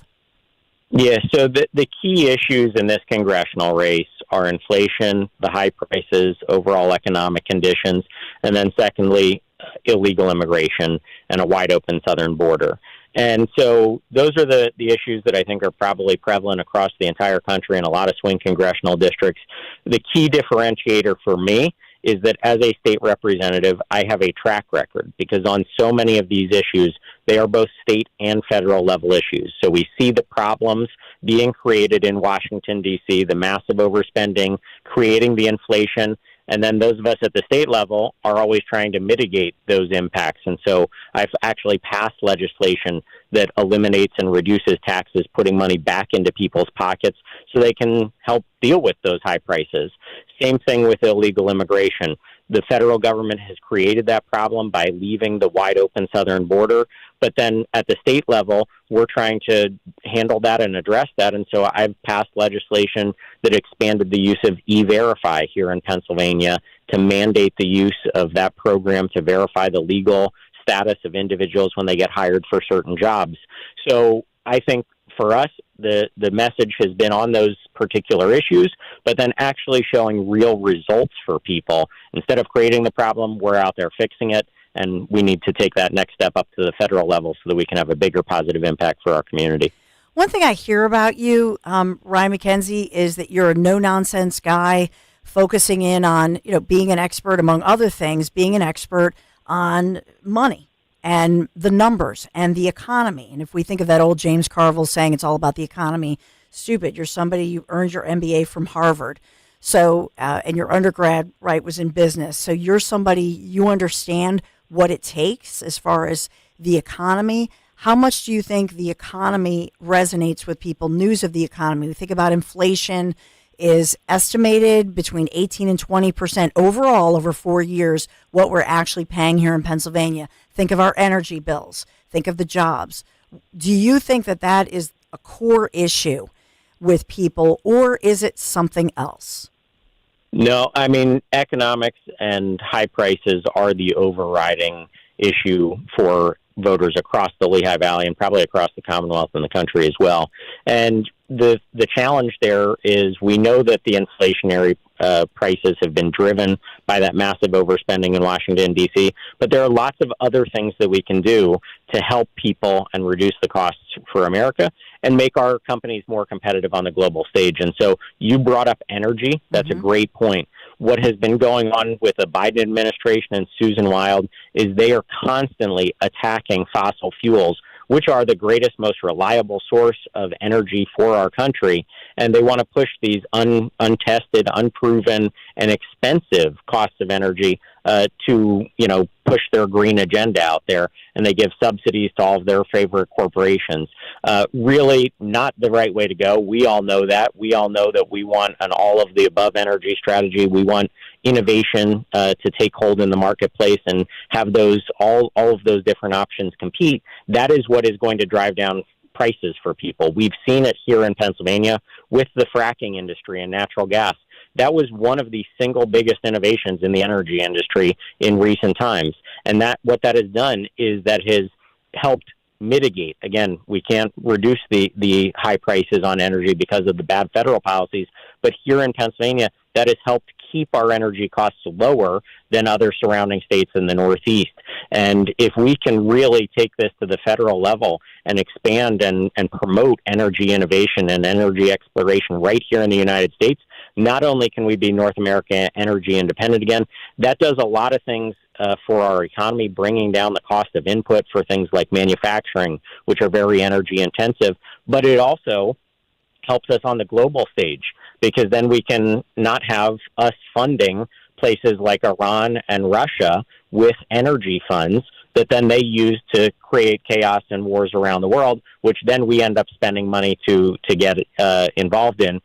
Yeah, so the key issues in this congressional race are inflation, the high prices, overall economic conditions, and then secondly, illegal immigration and a wide open southern border. And so those are the issues that I think are probably prevalent across the entire country in a lot of swing congressional districts. The key differentiator for me is that as a state representative, I have a track record, because on so many of these issues, they are both state and federal level issues. So we see the problems being created in Washington, D.C., the massive overspending, creating the inflation, and then those of us at the state level are always trying to mitigate those impacts. And so I've actually passed legislation that eliminates and reduces taxes, putting money back into people's pockets so they can help deal with those high prices. Same thing with illegal immigration. The federal government has created that problem by leaving the wide open southern border. But then at the state level, we're trying to handle that and address that. And so I've passed legislation that expanded the use of E-Verify here in Pennsylvania to mandate the use of that program to verify the legal status of individuals when they get hired for certain jobs. So I think for us, the message has been on those particular issues, but then actually showing real results for people. Instead of creating the problem, we're out there fixing it, and we need to take that next step up to the federal level so that we can have a bigger positive impact for our community. One thing I hear about you, Ryan McKenzie, is that you're a no-nonsense guy, focusing in on, being an expert, among other things, being an expert on money and the numbers and the economy. And if we think of that old James Carville saying, it's all about the economy, stupid. You're somebody, you earned your MBA from Harvard. So, and your undergrad, right, was in business. So you're somebody, you understand what it takes as far as the economy. How much do you think the economy resonates with people? News of the economy. We think about inflation is estimated between 18 and 20% overall over 4 years, what we're actually paying here in Pennsylvania. Think of our energy bills. Think of the jobs. Do you think that that is a core issue with people, or is it something else? No, I mean, economics and high prices are the overriding issue for voters across the Lehigh Valley and probably across the Commonwealth and the country as well. And the challenge there is we know that the inflationary prices have been driven by that massive overspending in Washington, D.C., but there are lots of other things that we can do to help people and reduce the costs for America and make our companies more competitive on the global stage. And so you brought up energy. That's a great point. What has been going on with the Biden administration and Susan Wild is they are constantly attacking fossil fuels, which are the greatest, most reliable source of energy for our country. And they want to push these untested, unproven, and expensive costs of energy to, push their green agenda out there. And they give subsidies to all of their favorite corporations. Really not the right way to go. We all know that. We all know that we want an all-of-the-above energy strategy. We want innovation to take hold in the marketplace and have those all of those different options compete. That is what is going to drive down prices for people. We've seen it here in Pennsylvania with the fracking industry and natural gas. That was one of the single biggest innovations in the energy industry in recent times. And what that has done is that has helped mitigate. Again, we can't reduce the high prices on energy because of the bad federal policies, but here in Pennsylvania, that has helped keep our energy costs lower than other surrounding states in the Northeast. And if we can really take this to the federal level and expand and promote energy innovation and energy exploration right here in the United States, not only can we be North America energy independent again, that does a lot of things for our economy, bringing down the cost of input for things like manufacturing, which are very energy intensive, but it also helps us on the global stage, because then we can not have us funding places like Iran and Russia with energy funds that then they use to create chaos and wars around the world, which then we end up spending money to get involved in.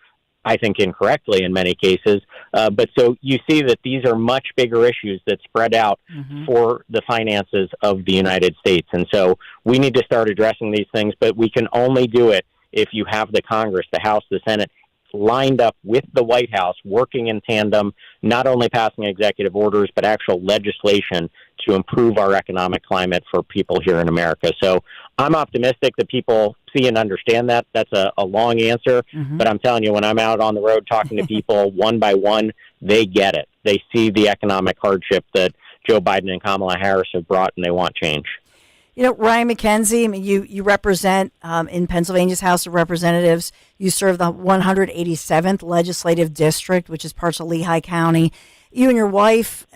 I think incorrectly in many cases. But so you see that these are much bigger issues that spread out for the finances of the United States. And so we need to start addressing these things, but we can only do it if you have the Congress, the House, the Senate, lined up with the White House, working in tandem, not only passing executive orders, but actual legislation to improve our economic climate for people here in America. So I'm optimistic that people see and understand that. That's a long answer, but I'm telling you, when I'm out on the road talking to people one by one, they get it. They see the economic hardship that Joe Biden and Kamala Harris have brought, and they want change. You know, Ryan McKenzie, I mean, you represent in Pennsylvania's House of Representatives. You serve the 187th Legislative District, which is parts of Lehigh County. You and your wife,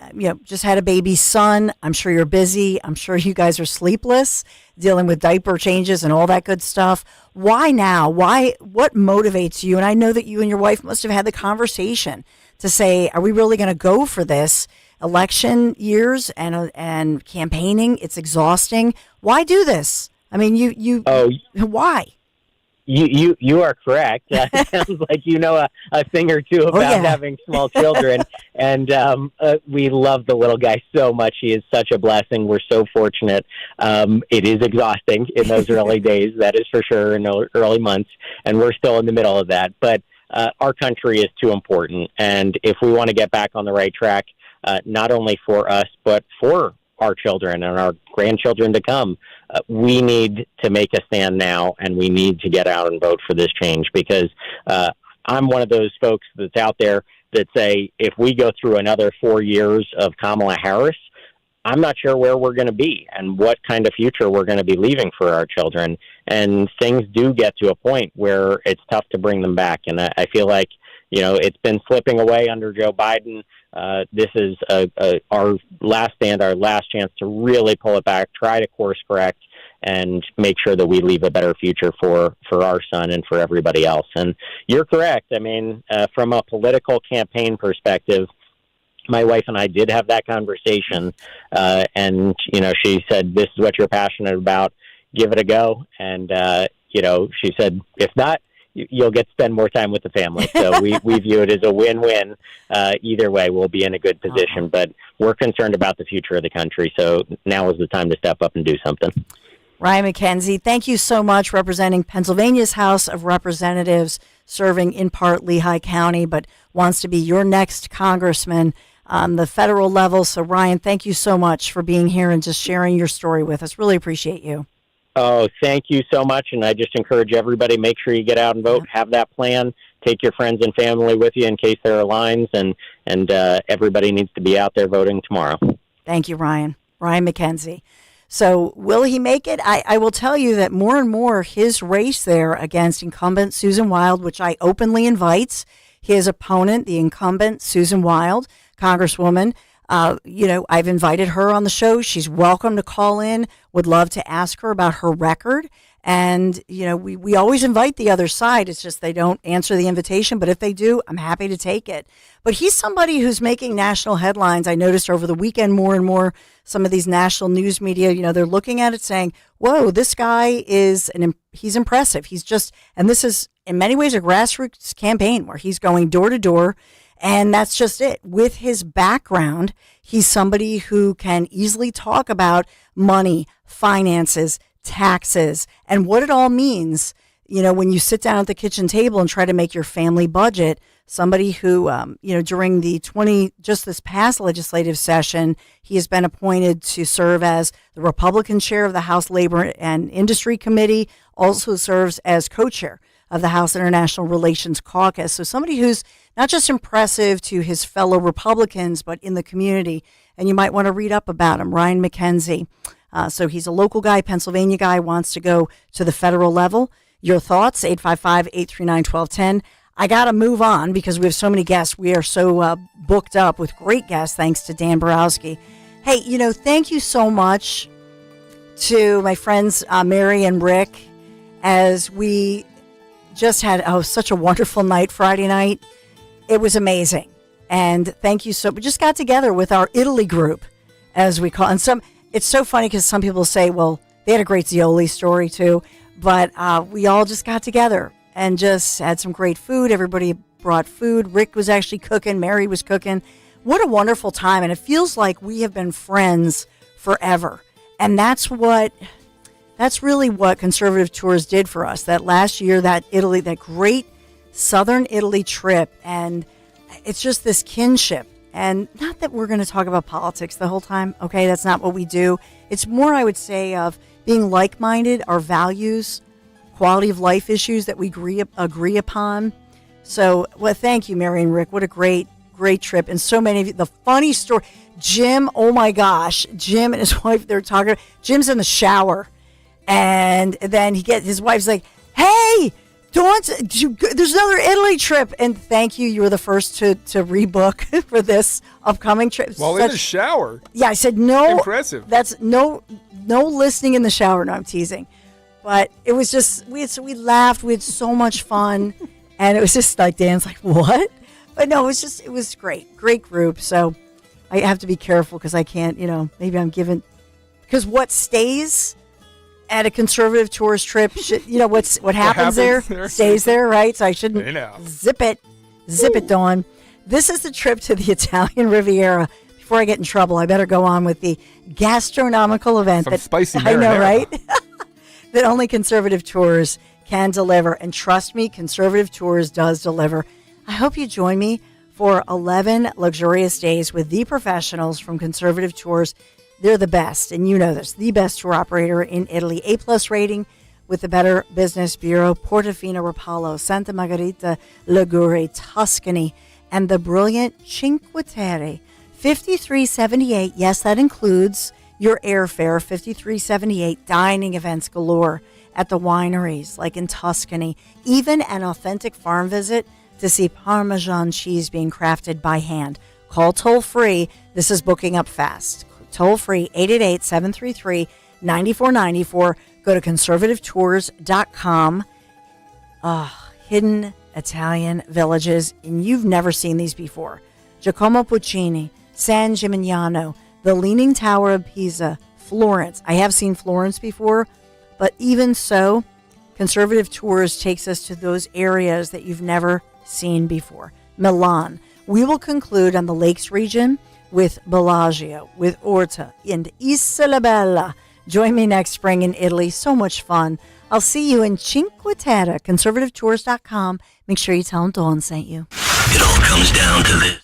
just had a baby son. I'm sure you're busy. I'm sure you guys are sleepless, dealing with diaper changes and all that good stuff. Why now? What motivates you? And I know that you and your wife must have had the conversation to say, are we really going to go for this? Election years and campaigning, it's exhausting. Why do this? I mean, why? You are correct. It sounds like you know a thing or two about having small children, and we love the little guy so much. He is such a blessing. We're so fortunate. It is exhausting in those early days, that is for sure, in the early months, and we're still in the middle of that. But our country is too important, and if we want to get back on the right track, not only for us, but for our children and our grandchildren to come, we need to make a stand now, and we need to get out and vote for this change, because I'm one of those folks that's out there that say, if we go through another 4 years of Kamala Harris, I'm not sure where we're going to be and what kind of future we're going to be leaving for our children. And things do get to a point where it's tough to bring them back. And I feel like, it's been slipping away under Joe Biden. This is our last stand, our last chance to really pull it back, try to course correct, and make sure that we leave a better future for our son and for everybody else. And you're correct. I mean, from a political campaign perspective, my wife and I did have that conversation, and, she said, this is what you're passionate about, give it a go. And, she said, if not, you'll get to spend more time with the family. So we view it as a win-win. Either way, we'll be in a good position, but we're concerned about the future of the country. So now is the time to step up and do something. Ryan McKenzie, thank you so much, representing Pennsylvania's House of Representatives, serving in part Lehigh County, but wants to be your next congressman on the federal level. So Ryan, thank you so much for being here and just sharing your story with us. Really appreciate you. Oh, thank you so much. And I just encourage everybody, make sure you get out and vote, have that plan, take your friends and family with you in case there are lines, and everybody needs to be out there voting tomorrow. Thank you, Ryan. Ryan McKenzie. So will he make it? I will tell you that more and more his race there against incumbent Susan Wild, which I openly invite, his opponent, the incumbent Susan Wild, Congresswoman, I've invited her on the show. She's welcome to call in. Would love to ask her about her record. And, we always invite the other side. It's just they don't answer the invitation. But if they do, I'm happy to take it. But he's somebody who's making national headlines. I noticed over the weekend more and more some of these national news media, they're looking at it saying, whoa, this guy he's impressive. And this is in many ways a grassroots campaign where he's going door to door. And that's just it. With his background, he's somebody who can easily talk about money, finances, taxes, and what it all means, when you sit down at the kitchen table and try to make your family budget. Somebody who, during just this past legislative session, he has been appointed to serve as the Republican chair of the House Labor and Industry Committee, also serves as co-chair of the House International Relations Caucus. So somebody who's not just impressive to his fellow Republicans, but in the community. And you might want to read up about him, Ryan McKenzie. So he's a local guy, Pennsylvania guy, wants to go to the federal level. Your thoughts, 855-839-1210. I got to move on because we have so many guests. We are so booked up with great guests, thanks to Dan Borowski. Hey, thank you so much to my friends Mary and Rick, as we just had such a wonderful night Friday night. It was amazing. And thank you. We just got together with our Italy group, as we call it. And it's so funny because some people say, well, they had a great Zioli story too. But we all just got together and just had some great food. Everybody brought food. Rick was actually cooking. Mary was cooking. What a wonderful time. And it feels like we have been friends forever. And that's really what Conservative Tours did for us. That last year, that great Southern Italy trip. And it's just this kinship. And not that we're going to talk about politics the whole time. Okay, that's not what we do. It's more, I would say, of being like-minded, our values, quality of life issues that we agree upon. So, well, thank you, Mary and Rick. What a great trip. And so many of you, the funny story, Jim, oh my gosh, Jim and his wife, they're talking, Jim's in the shower. And then his wife's like, hey, there's another Italy trip. And thank you. You were the first to rebook for this upcoming trip. While in the shower? Yeah, I said no. Impressive. That's no listening in the shower. No, I'm teasing. But it was just, we laughed. We had so much fun. And it was just like, Dan's like, what? But no, it was great. Great group. So I have to be careful because I can't, maybe I'm giving, because what stays at a Conservative Tours trip, what happens there stays there, right? So I shouldn't zip it, Dawn. This is the trip to the Italian Riviera. Before I get in trouble, I better go on with the gastronomical event. Some spicy marinara. I know, right? That only Conservative Tours can deliver. And trust me, Conservative Tours does deliver. I hope you join me for 11 luxurious days with the professionals from Conservative Tours. They're the best, and you know this, the best tour operator in Italy. A+ rating with the Better Business Bureau, Portofino, Rapallo, Santa Margherita, Ligure, Tuscany, and the brilliant Cinque Terre. $53.78. Yes, that includes your airfare. $53.78. Dining events galore at the wineries, like in Tuscany. Even an authentic farm visit to see Parmesan cheese being crafted by hand. Call toll-free. This is booking up fast. Toll-free, 888-733-9494. Go to conservativetours.com. Hidden Italian villages, and you've never seen these before. Giacomo Puccini, San Gimignano, the Leaning Tower of Pisa, Florence. I have seen Florence before, but even so, Conservative Tours takes us to those areas that you've never seen before. Milan. We will conclude on the Lakes region with Bellagio, with Orta, and Isola Bella. Join me next spring in Italy. So much fun. I'll see you in Cinque Terre, conservativetours.com. Make sure you tell them Dawn sent you. It all comes down to this.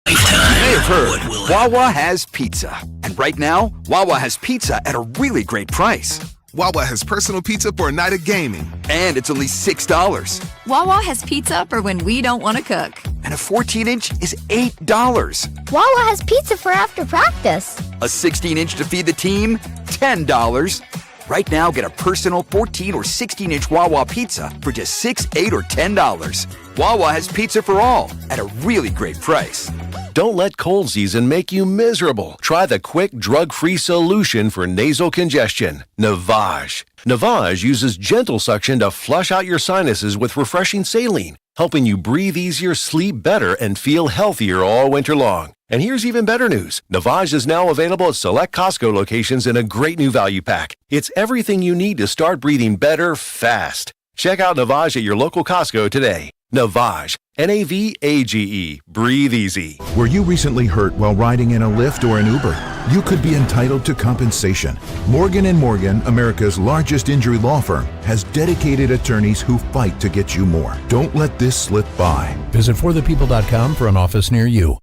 You may have heard, Wawa has pizza. And right now, Wawa has pizza at a really great price. Wawa has personal pizza for a night of gaming. And it's only $6. Wawa has pizza for when we don't want to cook. And a 14-inch is $8. Wawa has pizza for after practice. A 16-inch to feed the team, $10. Right now, get a personal 14 or 16-inch Wawa pizza for just $6, $8, or $10. Wawa has pizza for all at a really great price. Don't let cold season make you miserable. Try the quick, drug-free solution for nasal congestion, Navage. Navage uses gentle suction to flush out your sinuses with refreshing saline, helping you breathe easier, sleep better, and feel healthier all winter long. And here's even better news. Navage is now available at select Costco locations in a great new value pack. It's everything you need to start breathing better fast. Check out Navage at your local Costco today. Navage, Navage, breathe easy. Were you recently hurt while riding in a Lyft or an Uber? You could be entitled to compensation. Morgan & Morgan, America's largest injury law firm, has dedicated attorneys who fight to get you more. Don't let this slip by. Visit forthepeople.com for an office near you.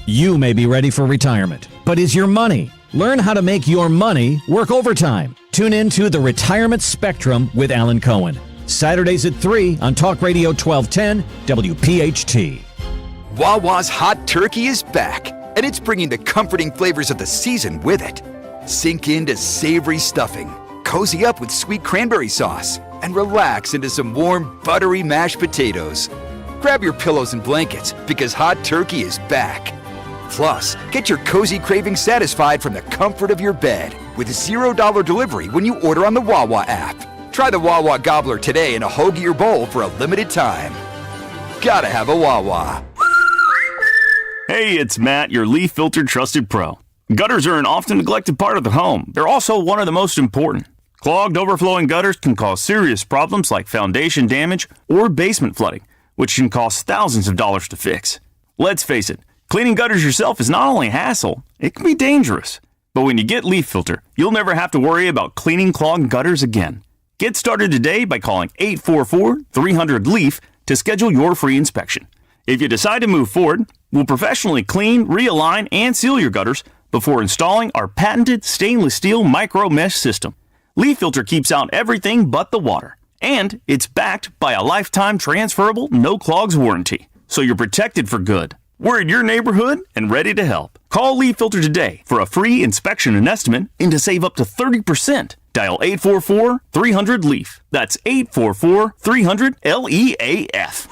You may be ready for retirement, but is your money? Learn how to make your money work overtime. Tune in to The Retirement Spectrum with Alan Cohen. Saturdays at 3 on Talk Radio 1210 WPHT. Wawa's hot turkey is back, and it's bringing the comforting flavors of the season with it. Sink into savory stuffing, cozy up with sweet cranberry sauce, and relax into some warm, buttery mashed potatoes. Grab your pillows and blankets because hot turkey is back. Plus, get your cozy cravings satisfied from the comfort of your bed with $0 delivery when you order on the Wawa app. Try the Wawa Gobbler today in a hoagie or bowl for a limited time. Gotta have a Wawa. Hey, it's Matt, your leaf filter trusted pro. Gutters are an often neglected part of the home. They're also one of the most important. Clogged, overflowing gutters can cause serious problems like foundation damage or basement flooding, which can cost thousands of dollars to fix. Let's face it, cleaning gutters yourself is not only a hassle, it can be dangerous. But when you get Leaf Filter, you'll never have to worry about cleaning clogged gutters again. Get started today by calling 844-300-LEAF to schedule your free inspection. If you decide to move forward, we'll professionally clean, realign, and seal your gutters before installing our patented stainless steel micro mesh system. Leaf Filter keeps out everything but the water, and it's backed by a lifetime transferable no clogs warranty, so you're protected for good. We're in your neighborhood and ready to help. Call Leaf Filter today for a free inspection and estimate and to save up to 30%. Dial 844-300-LEAF. That's 844-300-LEAF.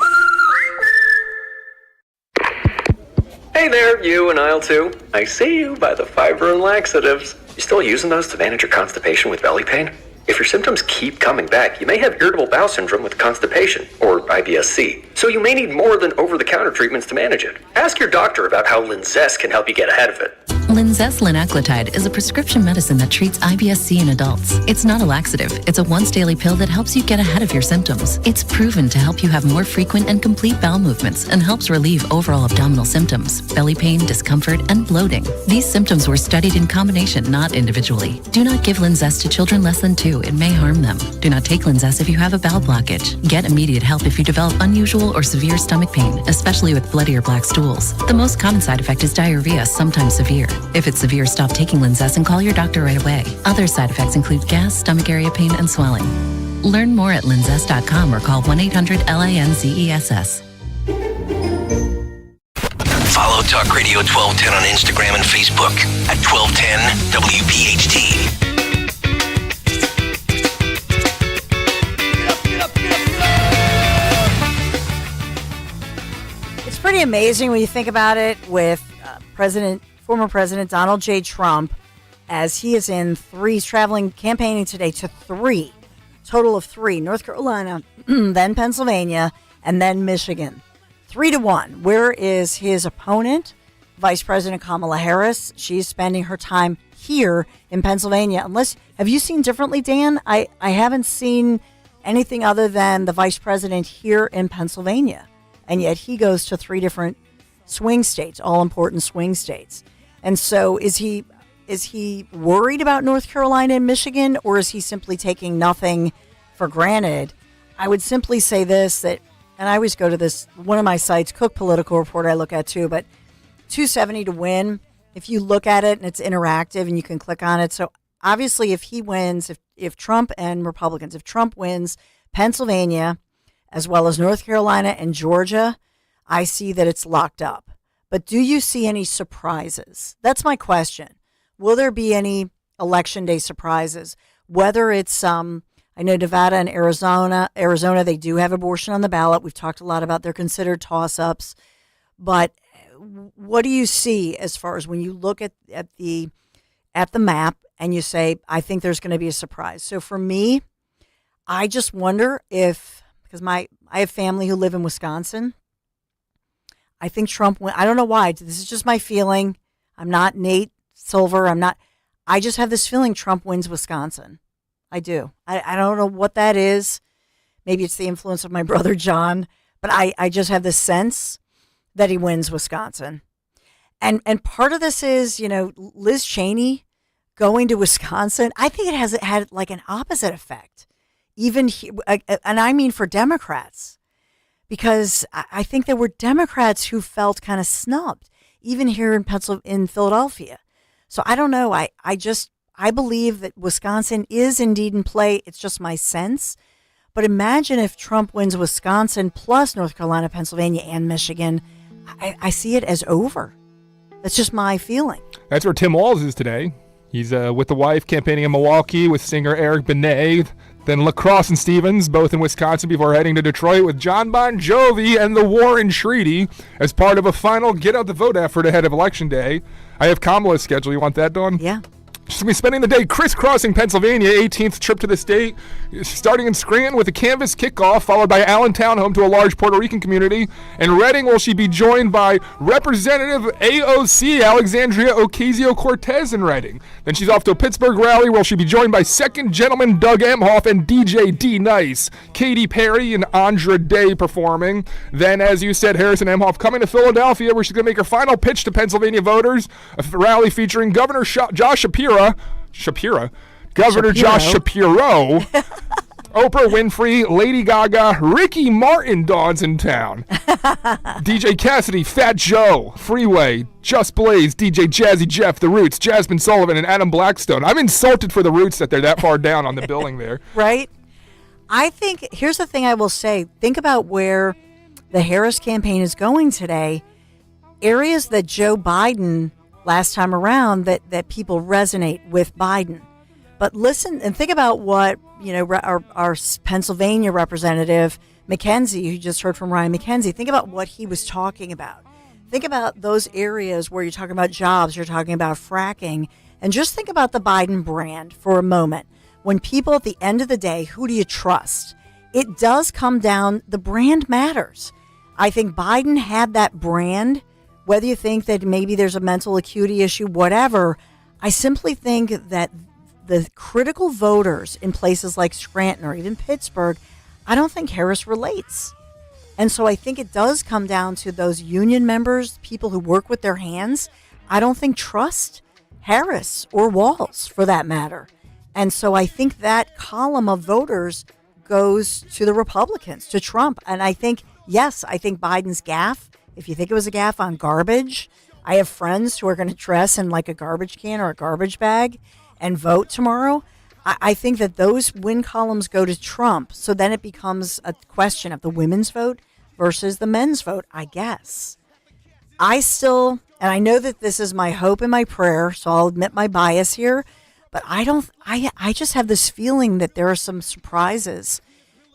Hey there, you in aisle 2. I see you by the fiber and laxatives. You still using those to manage your constipation with belly pain? If your symptoms keep coming back, you may have irritable bowel syndrome with constipation, or IBS-C. So you may need more than over-the-counter treatments to manage it. Ask your doctor about how Linzess can help you get ahead of it. Linzess linaclotide is a prescription medicine that treats IBS-C in adults. It's not a laxative. It's a once-daily pill that helps you get ahead of your symptoms. It's proven to help you have more frequent and complete bowel movements and helps relieve overall abdominal symptoms, belly pain, discomfort, and bloating. These symptoms were studied in combination, not individually. Do not give Linzess to children less than 2. It may harm them. Do not take Linzess if you have a bowel blockage. Get immediate help if you develop unusual or severe stomach pain, especially with bloody or black stools. The most common side effect is diarrhea, sometimes severe. If it's severe, stop taking Linzess and call your doctor right away. Other side effects include gas, stomach area pain, and swelling. Learn more at linzess.com or call 1-800-LINZESS. Follow Talk Radio 1210 on Instagram and Facebook at 1210 WPHT. It's pretty amazing when you think about it with former President Donald J. Trump, as he is in 3, he's traveling, campaigning today to 3, total of 3, North Carolina, then Pennsylvania, and then Michigan. 3-1. Where is his opponent? Vice President Kamala Harris. She's spending her time here in Pennsylvania. Have you seen differently, Dan? I haven't seen anything other than the vice president here in Pennsylvania. And yet he goes to 3 different swing states, all important swing states. And so is he worried about North Carolina and Michigan, or is he simply taking nothing for granted? I would simply say this, that, and I always go to this, one of my sites, Cook Political Report, I look at too, but 270 to win, if you look at it and it's interactive and you can click on it. So obviously if he wins, if Trump and Republicans, if Trump wins Pennsylvania as well as North Carolina and Georgia, I see that it's locked up. But do you see any surprises? That's my question. Will there be any election day surprises? Whether it's, I know Nevada and Arizona, they do have abortion on the ballot. We've talked a lot about they're considered toss-ups. But what do you see as far as when you look at the map and you say, I think there's going to be a surprise? So for me, I just wonder if, because I have family who live in Wisconsin, I think Trump went. I don't know why. This is just my feeling. I'm not Nate Silver. I just have this feeling Trump wins Wisconsin. I do. I don't know what that is. Maybe it's the influence of my brother John, but I just have this sense that he wins Wisconsin. And part of this is, Liz Cheney going to Wisconsin. I think it had like an opposite effect, even and I mean for Democrats. Because I think there were Democrats who felt kind of snubbed, even here in Philadelphia. So I don't know. I believe that Wisconsin is indeed in play. It's just my sense. But imagine if Trump wins Wisconsin plus North Carolina, Pennsylvania, and Michigan. I see it as over. That's just my feeling. That's where Tim Walz is today. He's with the wife campaigning in Milwaukee with singer Eric Benet. Then La Crosse and Stevens, both in Wisconsin, before heading to Detroit with John Bon Jovi and the Warren Treaty as part of a final get-out-the-vote effort ahead of Election Day. I have Kamala's schedule. You want that, Dawn? Yeah. She's going to be spending the day crisscrossing Pennsylvania, 18th trip to the state, starting in Scranton with a canvas kickoff, followed by Allentown, home to a large Puerto Rican community. In Reading, will she be joined by Representative AOC Alexandria Ocasio-Cortez in Reading. Then she's off to a Pittsburgh rally, where she'll be joined by Second Gentleman Doug Emhoff and DJ D Nice, Katy Perry and Andra Day performing. Then, as you said, Harrison Emhoff coming to Philadelphia, where she's going to make her final pitch to Pennsylvania voters, a rally featuring Governor Josh Shapiro, Governor Josh Shapiro, Oprah Winfrey, Lady Gaga, Ricky Martin dawns in town, DJ Cassidy, Fat Joe, Freeway, Just Blaze, DJ Jazzy Jeff, The Roots, Jasmine Sullivan, and Adam Blackstone. I'm insulted for The Roots that they're that far down on the billing there. Right? I think, here's the thing I will say. Think about where the Harris campaign is going today. Areas that Joe Biden last time around that people resonate with Biden. But listen and think about what, our Pennsylvania representative, McKenzie, who just heard from Ryan McKenzie, think about what he was talking about. Think about those areas where you're talking about jobs, you're talking about fracking, and just think about the Biden brand for a moment. When people at the end of the day, who do you trust? It does come down, the brand matters. I think Biden had that brand. Whether you think that maybe there's a mental acuity issue, whatever, I simply think that the critical voters in places like Scranton or even Pittsburgh, I don't think Harris relates. And so I think it does come down to those union members, people who work with their hands. I don't think trust Harris or Walz for that matter. And so I think that column of voters goes to the Republicans, to Trump. And I think, yes, I think Biden's gaffe, if you think it was a gaffe on garbage, I have friends who are going to dress in like a garbage can or a garbage bag and vote tomorrow. I think that those win columns go to Trump. So then it becomes a question of the women's vote versus the men's vote, I guess. I still, and I know that this is my hope and my prayer, so I'll admit my bias here, but I just have this feeling that there are some surprises.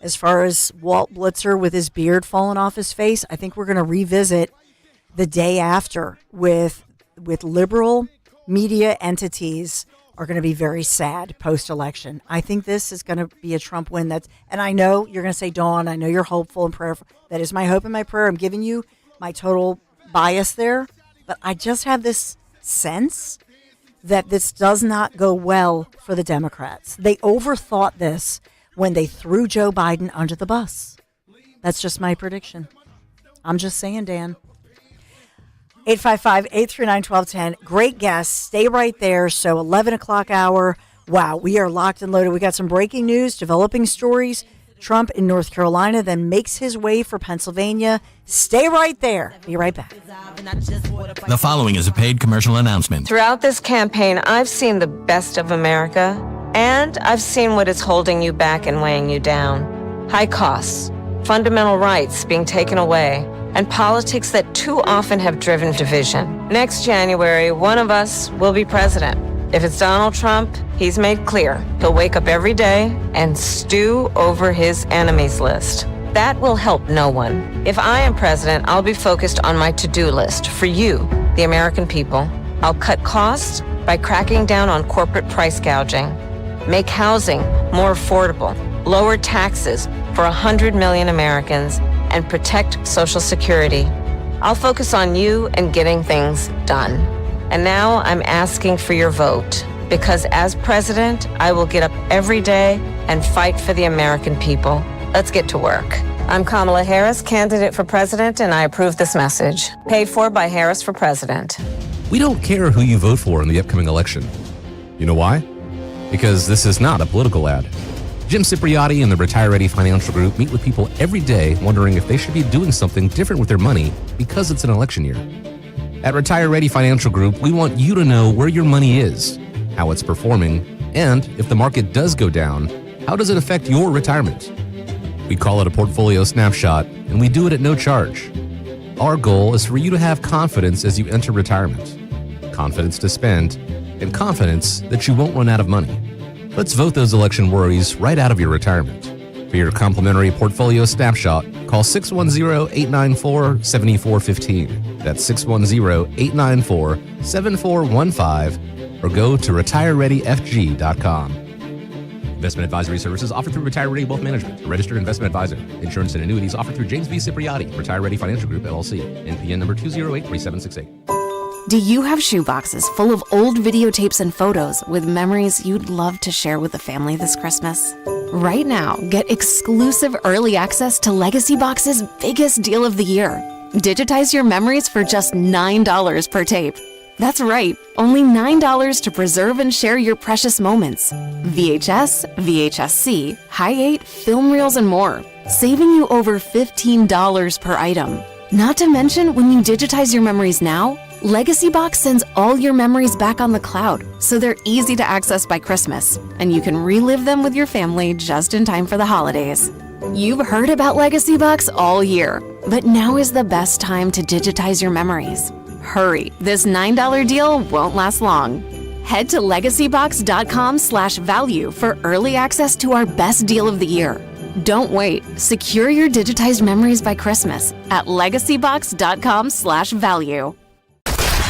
As far as Walt Blitzer with his beard falling off his face, I think we're going to revisit the day after with liberal media entities are going to be very sad post-election. I think this is going to be a Trump win. And I know you're going to say, Dawn, I know you're hopeful and prayerful. That is my hope and my prayer. I'm giving you my total bias there. But I just have this sense that this does not go well for the Democrats. They overthought this when they threw Joe Biden under the bus. That's just my prediction. I'm just saying, Dan. 855-839-1210. Great guest. Stay right there. So 11 o'clock hour. Wow, we are locked and loaded. We got some breaking news, developing stories. Trump in North Carolina then makes his way for Pennsylvania. Stay right there. Be right back. The following is a paid commercial announcement. Throughout this campaign, I've seen the best of America, and I've seen what is holding you back and weighing you down. High costs, fundamental rights being taken away, and politics that too often have driven division. Next January, one of us will be president. If it's Donald Trump, he's made clear he'll wake up every day and stew over his enemies list. That will help no one. If I am president, I'll be focused on my to-do list for you, the American people. I'll cut costs by cracking down on corporate price gouging, make housing more affordable, lower taxes for 100 million Americans, and protect Social Security. I'll focus on you and getting things done. And now I'm asking for your vote, because as president, I will get up every day and fight for the American people. Let's get to work. I'm Kamala Harris, candidate for president, and I approve this message. Paid for by Harris for President. We don't care who you vote for in the upcoming election. You know why? Because this is not a political ad. Jim Cipriotti and the Retire Ready Financial Group meet with people every day wondering if they should be doing something different with their money because it's an election year. At Retire Ready Financial Group, we want you to know where your money is, how it's performing, and if the market does go down, how does it affect your retirement? We call it a portfolio snapshot, and we do it at no charge. Our goal is for you to have confidence as you enter retirement, confidence to spend, and confidence that you won't run out of money. Let's vote those election worries right out of your retirement. For your complimentary portfolio snapshot, call 610-894-7415. That's 610-894-7415, or go to retirereadyfg.com. Investment advisory services offered through Retire Ready Wealth Management, a registered investment advisor. Insurance and annuities offered through James B. Cipriotti, Retire Ready Financial Group, LLC. NPN number 2083768. Do you have shoeboxes full of old videotapes and photos with memories you'd love to share with the family this Christmas? Right now, get exclusive early access to Legacy Box's biggest deal of the year. Digitize your memories for just $9 per tape. That's right, only $9 to preserve and share your precious moments. VHS, VHS-C, Hi8, film reels, and more, saving you over $15 per item. Not to mention, when you digitize your memories now, Legacy Box sends all your memories back on the cloud, so they're easy to access by Christmas, and you can relive them with your family just in time for the holidays. You've heard about Legacy Box all year, but now is the best time to digitize your memories. Hurry, this $9 deal won't last long. Head to legacybox.com/value for early access to our best deal of the year. Don't wait. Secure your digitized memories by Christmas at legacybox.com/value.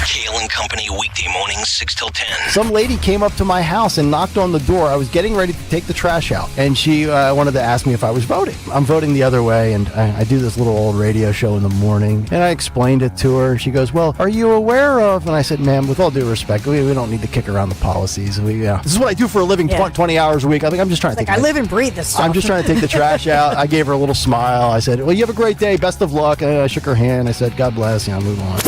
Kale and Company weekday mornings 6 till 10. Some lady came up to my house and knocked on the door. I was getting ready to take the trash out, and she wanted to ask me if I was voting. I'm voting the other way, and I do this little old radio show in the morning, and I explained it to her. She goes, "Well, are you aware of?" And I said, "Ma'am, with all due respect, we don't need to kick around the policies. This is what I do for a living, 20 hours a week. I think I'm just trying to take I live and breathe this stuff. I'm just trying to take the trash out." I gave her a little smile. I said, "Well, you have a great day. Best of luck." I shook her hand. I said, "God bless." Move on.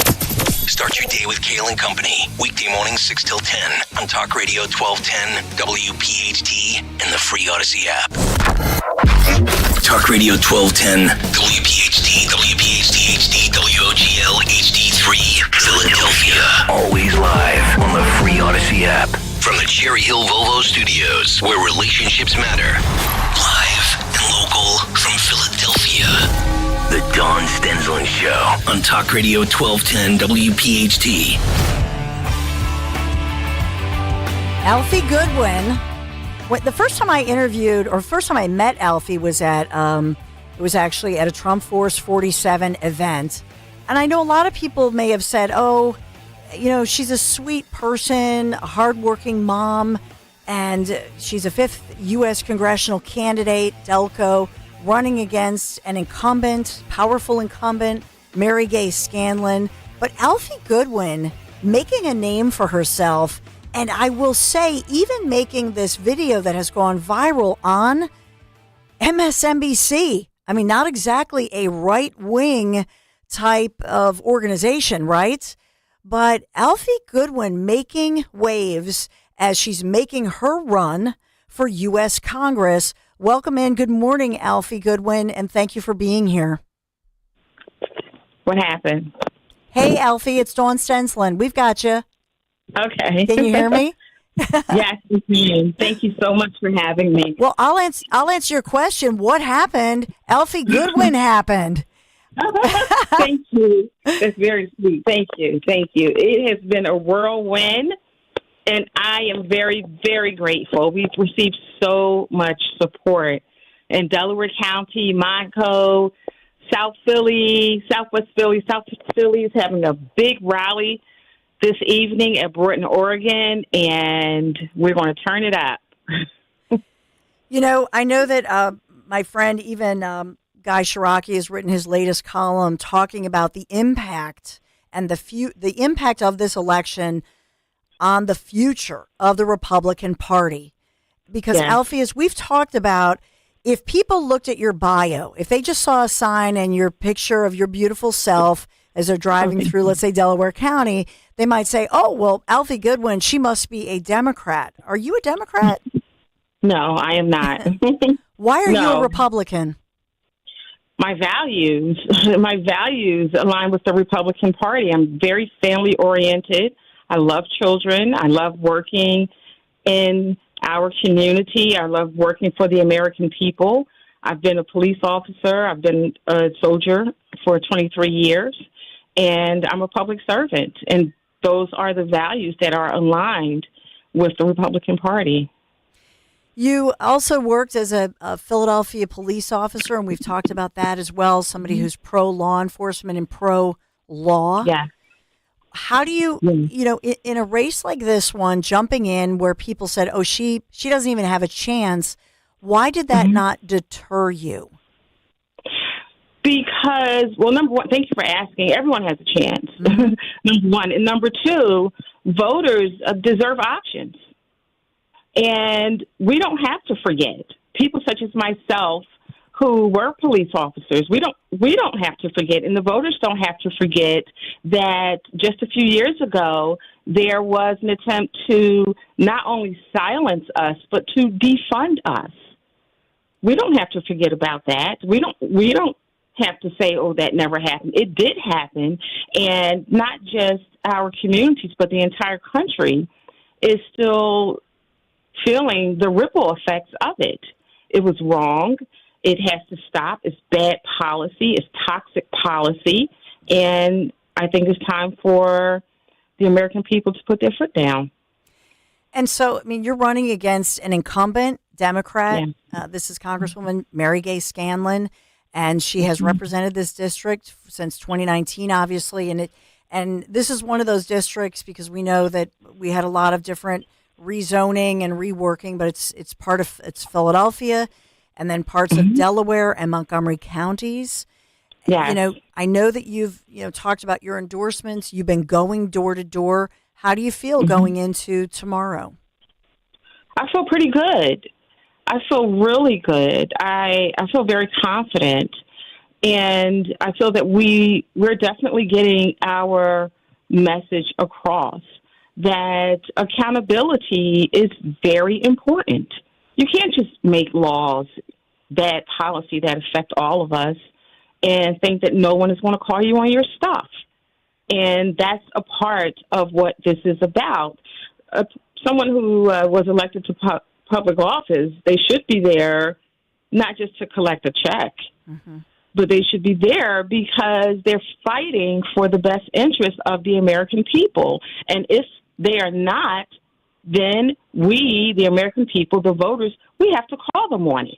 Start your day with Kale and Company. Weekday mornings 6 till 10 on Talk Radio 1210, WPHT, and the free Odyssey app. Talk Radio 1210, WPHT, WPHT HD, WOGL HD3, Philadelphia. Always live on the free Odyssey app. From the Cherry Hill Volvo Studios, where relationships matter. Live and local from Philadelphia. The Dawn Stensland Show on Talk Radio 1210 WPHT. Alfie Goodwin. The first time I met Alfie was it was actually at a Trump Force 47 event. And I know a lot of people may have said, "Oh, she's a sweet person, a hardworking mom, and she's a 5th U.S. congressional candidate, Delco, running against an powerful incumbent, Mary Gay Scanlon." But Alfie Goodwin making a name for herself, and I will say, even making this video that has gone viral on MSNBC. I mean, not exactly a right-wing type of organization, right? But Alfie Goodwin making waves as she's making her run for U.S. Congress. Welcome in. Good morning, Alfie Goodwin, and thank you for being here. What happened? Hey, Alfie, it's Dawn Stensland. We've got you. Okay. Can you hear me? Yes, you can. Thank you so much for having me. Well, I'll answer your question. What happened? Alfie Goodwin happened. Thank you. That's very sweet. Thank you. Thank you. It has been a whirlwind, and I am very, very grateful. We've received so much support in Delaware County, Monaco, South Philly, Southwest Philly. South Philly is having a big rally this evening at Broughton, Oregon, and we're going to turn it up. I know that my friend, even Guy Shiraki, has written his latest column talking about the impact and the impact of this election on the future of the Republican Party. Because, Alfie, as we've talked about, if people looked at your bio, if they just saw a sign and your picture of your beautiful self as they're driving through, let's say, Delaware County, they might say, "Oh, well, Alfie Goodwin, she must be a Democrat." Are you a Democrat? No, I am not. Why are you a Republican? My values align with the Republican Party. I'm very family-oriented. I love children. I love working in our community. I love working for the American people. I've been a police officer. I've been a soldier for 23 years, and I'm a public servant. And those are the values that are aligned with the Republican Party. You also worked as a Philadelphia police officer, and we've talked about that as well, somebody who's pro-law enforcement and pro-law. Yeah. How do you, in a race like this one, jumping in where people said, oh, she doesn't even have a chance, why did that not deter you? Because, well, number one, thank you for asking. Everyone has a chance, number one. And number two, voters deserve options. And we don't have to forget. People such as myself who were police officers, we don't have to forget, and the voters don't have to forget that just a few years ago, there was an attempt to not only silence us, but to defund us. We don't have to forget about that. We don't have to say, oh, that never happened. It did happen, and not just our communities, but the entire country is still feeling the ripple effects of it. It was wrong. It has to stop. It's bad policy. It's toxic policy. And I think it's time for the American people to put their foot down. And so, I mean, you're running against an incumbent Democrat. Yeah. This is Congresswoman Mary Gay Scanlon, and she has represented this district since 2019, obviously. And this is one of those districts, because we know that we had a lot of different rezoning and reworking, but it's Philadelphia, and then parts of Delaware and Montgomery counties. Yeah. I know that you've, talked about your endorsements. You've been going door to door. How do you feel going into tomorrow? I feel pretty good. I feel really good. I feel very confident. And I feel that we're definitely getting our message across that accountability is very important. You can't just make laws, bad policy that affect all of us, and think that no one is going to call you on your stuff. And that's a part of what this is about. Someone who was elected to public office, they should be there not just to collect a check, but they should be there because they're fighting for the best interest of the American people. And if they are not, then we, the American people, the voters, we have to call them on it.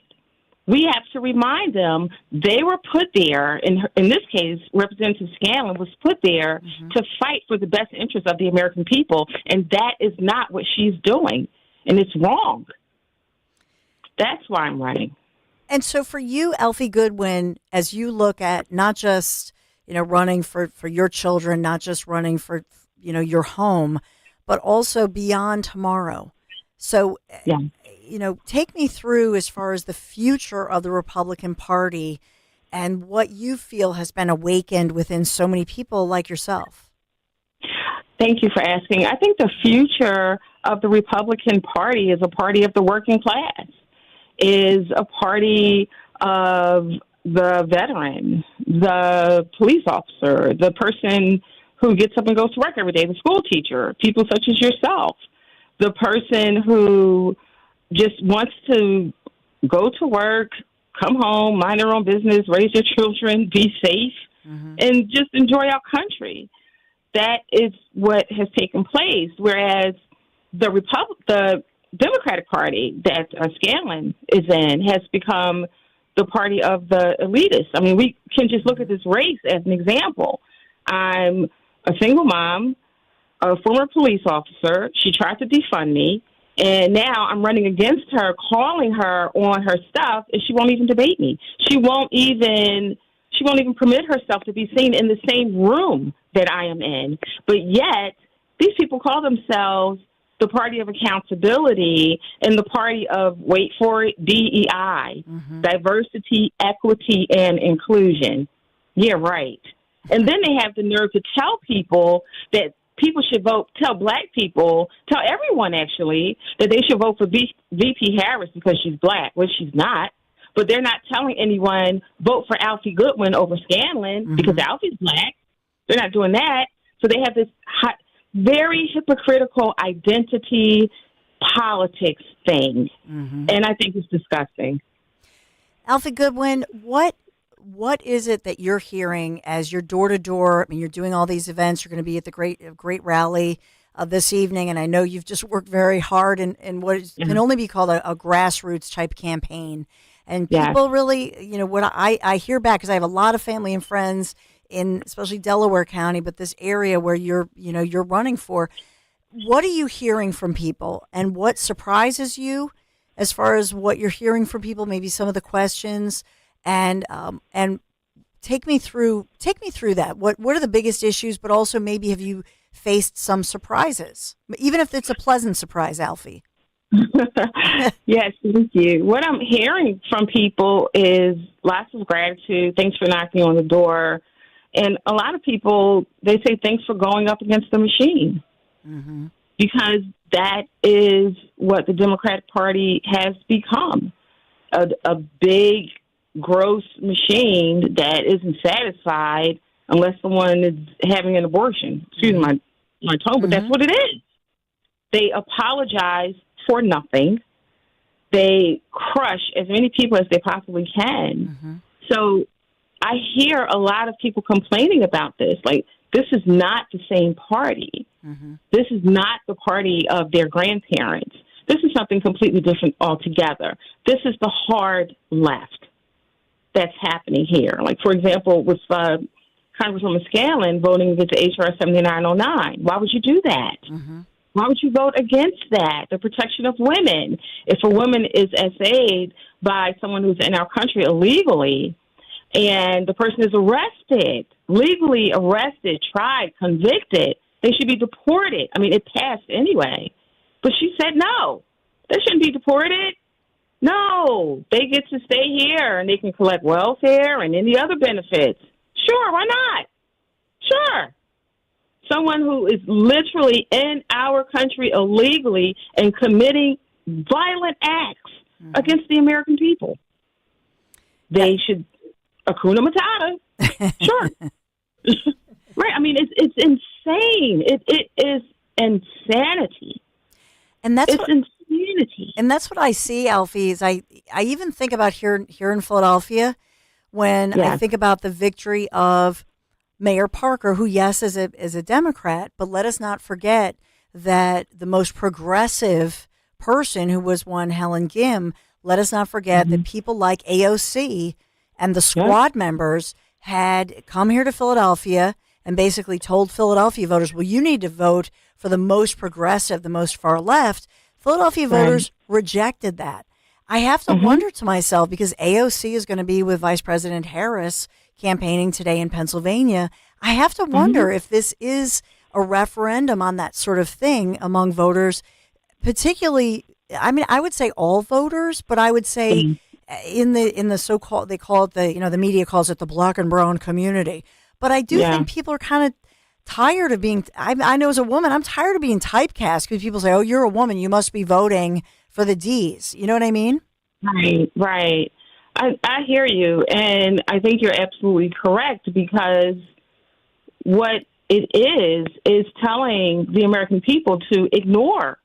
We have to remind them they were put there, in this case, Representative Scanlon was put there to fight for the best interest of the American people, and that is not what she's doing, and it's wrong. That's why I'm running. And so for you, Alfie Goodwin, as you look at not just, running for your children, not just running for, your home, but also beyond tomorrow. So, take me through as far as the future of the Republican Party and what you feel has been awakened within so many people like yourself. Thank you for asking. I think the future of the Republican Party is a party of the working class, is a party of the veteran, the police officer, the person who gets up and goes to work every day, the school teacher, people such as yourself, the person who just wants to go to work, come home, mind their own business, raise their children, be safe, and just enjoy our country. That is what has taken place, whereas the Democratic Party that Scanlon is in has become the party of the elitists. I mean, we can just look at this race as an example. I'm a single mom, a former police officer. She tried to defund me, and now I'm running against her, calling her on her stuff, and she won't even debate me. She won't even permit herself to be seen in the same room that I am in. But yet, these people call themselves the party of accountability and the party of, wait for it, DEI, diversity, equity, and inclusion. Yeah, right. And then they have the nerve to tell people that people should vote, tell black people, tell everyone actually, that they should vote for VP Harris because she's black, which she's not. But they're not telling anyone, vote for Alfie Goodwin over Scanlon because Alfie's black. They're not doing that. So they have this very hypocritical identity politics thing. And I think it's disgusting. Alfie Goodwin, what is it that you're hearing as you're door to door? I mean, you're doing all these events. You're going to be at the great rally this evening, and I know you've just worked very hard in what can only be called a grassroots type campaign. And people really, what I hear back, because I have a lot of family and friends in especially Delaware County, but this area where you're running for. What are you hearing from people, and what surprises you as far as what you're hearing from people? Maybe some of the questions, and take me through that. What are the biggest issues? But also maybe have you faced some surprises, even if it's a pleasant surprise, Alfie? Yes, thank you. What I'm hearing from people is lots of gratitude. Thanks for knocking on the door. And a lot of people, they say thanks for going up against the machine. Mm-hmm. Because that is what the Democratic Party has become, a big, gross machine that isn't satisfied unless someone is having an abortion. Excuse my tone, but that's what it is. They apologize for nothing. They crush as many people as they possibly can. Mm-hmm. So I hear a lot of people complaining about this. Like, this is not the same party. Mm-hmm. This is not the party of their grandparents. This is something completely different altogether. This is the hard left that's happening here. Like, for example, with Congresswoman Scanlon voting against H.R. 7909. Why would you do that? Mm-hmm. Why would you vote against that? The protection of women. If a woman is SA'd by someone who's in our country illegally and the person is arrested, legally arrested, tried, convicted, they should be deported. I mean, it passed anyway. But she said no. They shouldn't be deported. No. They get to stay here and they can collect welfare and any other benefits. Sure, why not? Sure. Someone who is literally in our country illegally and committing violent acts against the American people. They should Hakuna Matata. Sure. Right. I mean, it's insane. It is insanity. And that's insanity. And that's what I see, Alfie, is I even think about here in Philadelphia when I think about the victory of Mayor Parker, who, yes, is a Democrat, but let us not forget that the most progressive person who was one, Helen Gim, let us not forget that people like AOC and the squad members had come here to Philadelphia and basically told Philadelphia voters, well, you need to vote for the most progressive, the most far left. Philadelphia voters rejected that. I have to wonder to myself, because AOC is going to be with Vice President Harris campaigning today in Pennsylvania, I have to wonder if this is a referendum on that sort of thing among voters, particularly, I mean, I would say all voters, but I would say in the so-called, they call it the media calls it the black and brown community. But I do think people are kind of tired of being, I know as a woman, I'm tired of being typecast because people say, oh, you're a woman, you must be voting for the D's. You know what I mean? Right. I hear you, and I think you're absolutely correct, because what it is telling the American people to ignore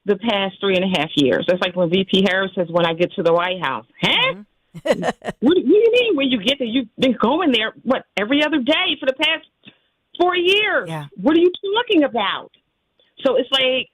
the past 3.5 years. It's like when VP Harris says, when I get to the White House. Huh? What do you mean when you get there? You've been going there, every other day for the past 4 years? Yeah. What are you talking about? So it's like,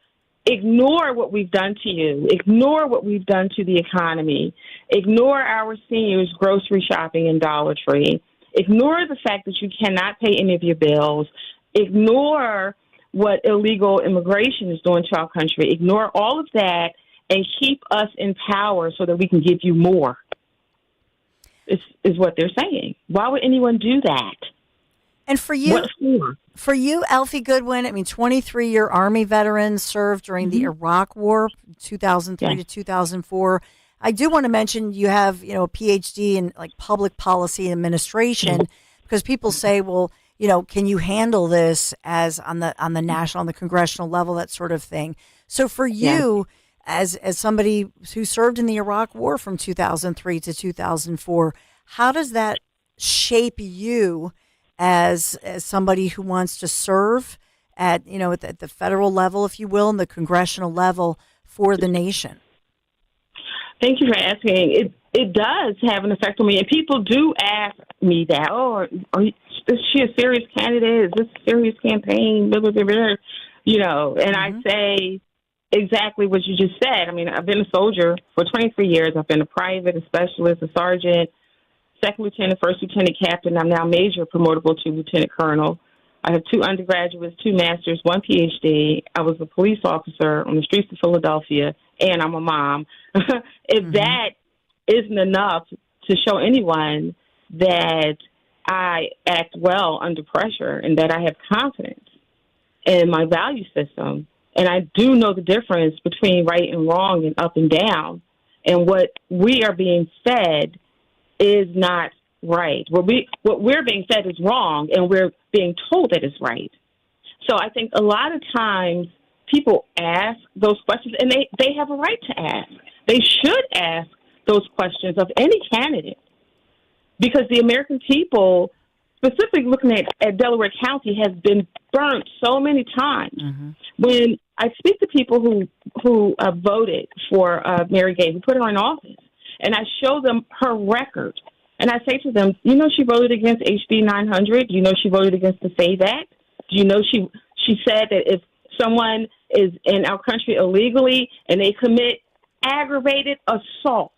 ignore what we've done to you. Ignore what we've done to the economy. Ignore our seniors grocery shopping in Dollar Tree. Ignore the fact that you cannot pay any of your bills. Ignore what illegal immigration is doing to our country. Ignore all of that and keep us in power so that we can give you more, is what they're saying. Why would anyone do that? And for you, Alfie Goodwin, I mean, 23-year Army veteran, served during the Iraq War, 2003 to 2004. I do want to mention you have, a PhD in like public policy administration, because people say, well, can you handle this as on the national, on the congressional level, that sort of thing. So for you, as somebody who served in the Iraq War from 2003 to 2004, how does that shape you as somebody who wants to serve at the federal level, if you will, and the congressional level for the nation? Thank you for asking. It does have an effect on me, and people do ask me that. Oh, is she a serious candidate? Is this a serious campaign? Blah, blah, blah, blah. And I say exactly what you just said. I mean, I've been a soldier for 23 years. I've been a private, a specialist, a sergeant. second lieutenant, first lieutenant, captain. I'm now major, promotable to lieutenant colonel. I have 2 undergraduates, 2 masters, 1 PhD. I was a police officer on the streets of Philadelphia, and I'm a mom. If that isn't enough to show anyone that I act well under pressure and that I have confidence in my value system, and I do know the difference between right and wrong and up and down, and what we are being fed is not right. What we're being fed is wrong, and we're being told that it's right. So I think a lot of times people ask those questions, and they have a right to ask. They should ask those questions of any candidate, because the American people, specifically looking at Delaware County, has been burnt so many times. When I speak to people who voted for Mary Gay, who put her in office, and I show them her record, and I say to them, you know, she voted against HB 900. You know, she voted against the SAVE Act. Do you know she said that if someone is in our country illegally and they commit aggravated assault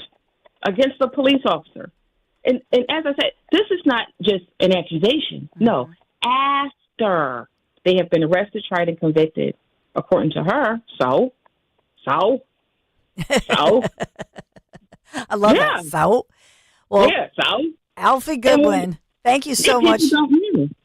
against a police officer, and as I said, this is not just an accusation. No, after they have been arrested, tried, and convicted, according to her. So. I love that. So. Well, so. Alfie Goodwin, thank you so much.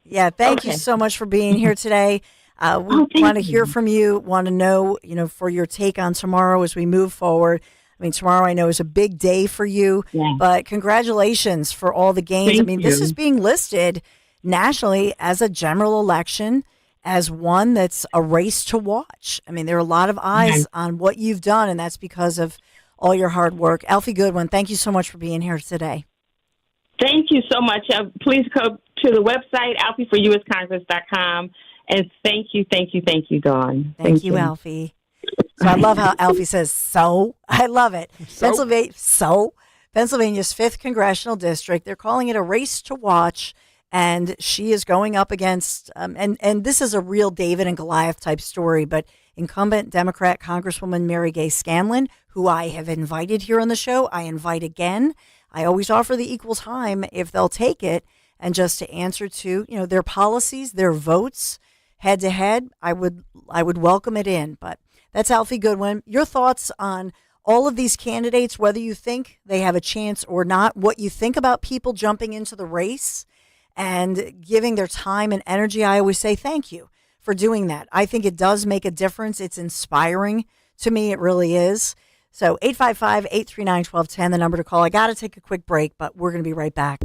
Yeah, thank you so much for being here today. We want to hear from you, want to know, for your take on tomorrow as we move forward. I mean, tomorrow I know is a big day for you, but congratulations for all the gains. This is being listed nationally as a general election, as one that's a race to watch. I mean, there are a lot of eyes on what you've done, and that's because of all your hard work. Alfie Goodwin, thank you so much for being here today. Thank you so much. Please go to the website, alfieforuscongress.com, and thank you, Dawn. Thank you, Alfie. So I love how Alfie says, so. I love it. Pennsylvania's 5th Congressional District, they're calling it a race to watch, and she is going up against, and this is a real David and Goliath type story, but incumbent Democrat Congresswoman Mary Gay Scanlon, who I have invited here on the show. I invite again. I always offer the equal time if they'll take it, and just to answer to, their policies, their votes, head to head, I would welcome it in. But that's Alfie Goodwin. Your thoughts on all of these candidates, whether you think they have a chance or not, what you think about people jumping into the race and giving their time and energy. I always say thank you for doing that. I think it does make a difference. It's inspiring to me. It really is. So 855-839-1210, the number to call. I got to take a quick break, but we're going to be right back.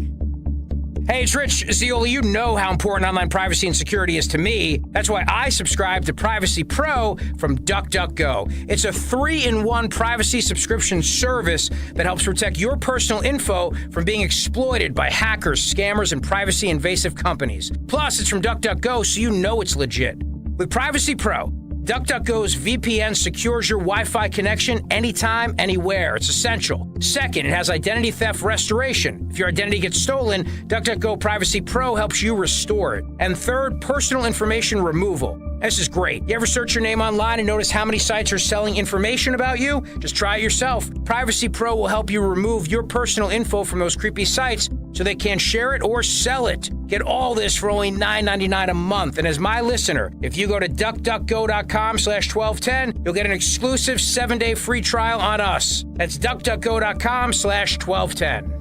Hey, it's Rich Ziola. You know how important online privacy and security is to me. That's why I subscribe to Privacy Pro from DuckDuckGo. It's a 3-in-1 privacy subscription service that helps protect your personal info from being exploited by hackers, scammers, and privacy invasive companies. Plus, it's from DuckDuckGo, so you know it's legit. With Privacy Pro, DuckDuckGo's VPN secures your Wi-Fi connection anytime, anywhere. It's essential. Second, it has identity theft restoration. If your identity gets stolen, DuckDuckGo Privacy Pro helps you restore it. And third, personal information removal. This is great. You ever search your name online and notice how many sites are selling information about you? Just try it yourself. Privacy Pro will help you remove your personal info from those creepy sites so they can't share it or sell it. Get all this for only $9.99 a month. And as my listener, if you go to duckduckgo.com/1210, you'll get an exclusive 7-day free trial on us. That's duckduckgo.com/1210.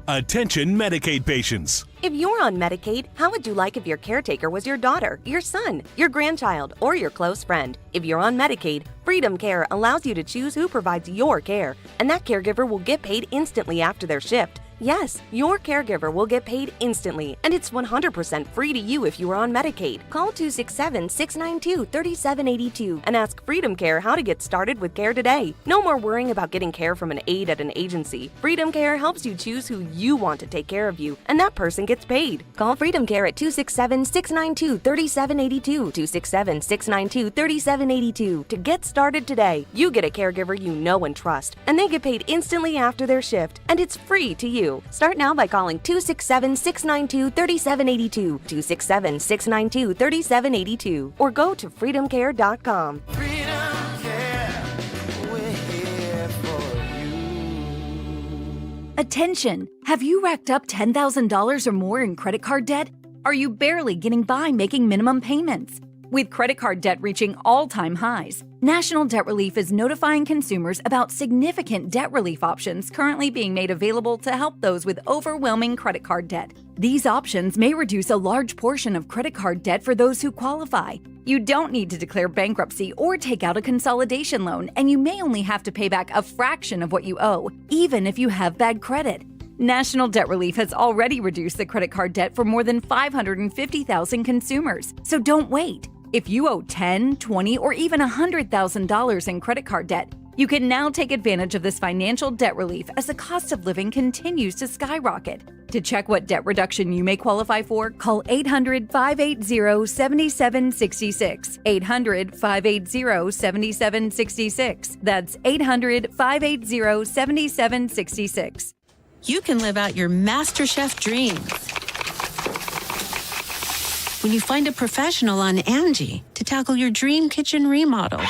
Attention Medicaid patients. If you're on Medicaid, how would you like if your caretaker was your daughter, your son, your grandchild, or your close friend? If you're on Medicaid, Freedom Care allows you to choose who provides your care, and that caregiver will get paid instantly after their shift. Yes, your caregiver will get paid instantly, and it's 100% free to you if you are on Medicaid. Call 267-692-3782 and ask Freedom Care how to get started with care today. No more worrying about getting care from an aide at an agency. Freedom Care helps you choose who you want to take care of you, and that person gets paid. Call Freedom Care at 267-692-3782, 267-692-3782 to get started today. You get a caregiver you know and trust, and they get paid instantly after their shift, and it's free to you. Start now by calling 267-692-3782, 267-692-3782, or go to freedomcare.com. Freedom. Attention! Have you racked up $10,000 or more in credit card debt? Are you barely getting by making minimum payments? With credit card debt reaching all-time highs, National Debt Relief is notifying consumers about significant debt relief options currently being made available to help those with overwhelming credit card debt. These options may reduce a large portion of credit card debt for those who qualify. You don't need to declare bankruptcy or take out a consolidation loan, and you may only have to pay back a fraction of what you owe, even if you have bad credit. National Debt Relief has already reduced the credit card debt for more than 550,000 consumers, so don't wait. If you owe $10,000, $20,000, or even $100,000 in credit card debt, you can now take advantage of this financial debt relief as the cost of living continues to skyrocket. To check what debt reduction you may qualify for, call 800-580-7766. 800-580-7766. That's 800-580-7766. You can live out your MasterChef dreams when you find a professional on Angie to tackle your dream kitchen remodel.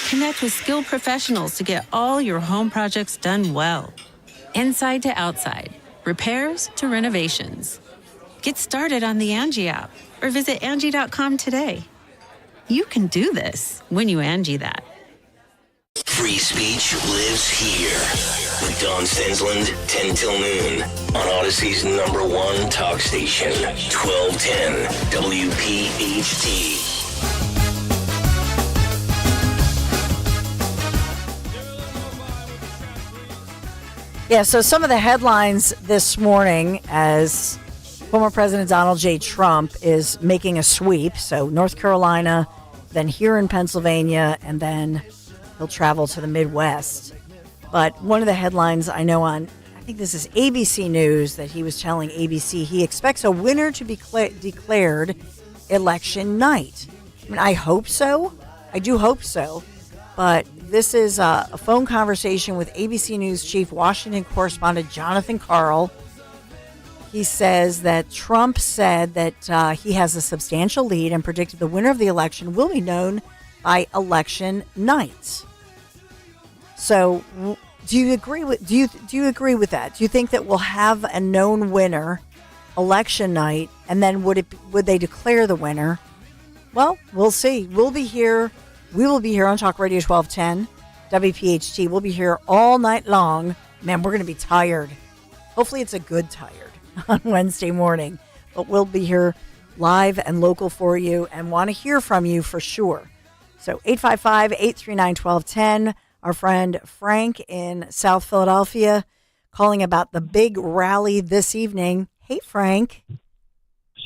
Connect with skilled professionals to get all your home projects done well. Inside to outside, repairs to renovations. Get started on the Angie app or visit Angie.com today. You can do this when you Angie that. Free speech lives here with Don Stensland, 10 till noon on Odyssey's #1 talk station, 1210 WPHT. Yeah, so some of the headlines this morning as former President Donald J. Trump is making a sweep. So North Carolina, then here in Pennsylvania, and then he'll travel to the Midwest. But one of the headlines I know on, I think this is ABC News, that he was telling ABC he expects a winner to be declared election night. I mean, I hope so. I do hope so. But this is a phone conversation with ABC News chief Washington correspondent Jonathan Karl. He says that Trump said that he has a substantial lead and predicted the winner of the election will be known by election night. So, do you agree with that? Do you think that we'll have a known winner election night, and then would they declare the winner? Well, we'll see. We will be here on Talk Radio 1210 WPHT. We'll be here all night long. Man, we're going to be tired. Hopefully, it's a good tired on Wednesday morning, but we'll be here live and local for you and want to hear from you for sure. So 855-839-1210, our friend Frank in South Philadelphia calling about the big rally this evening. Hey, Frank.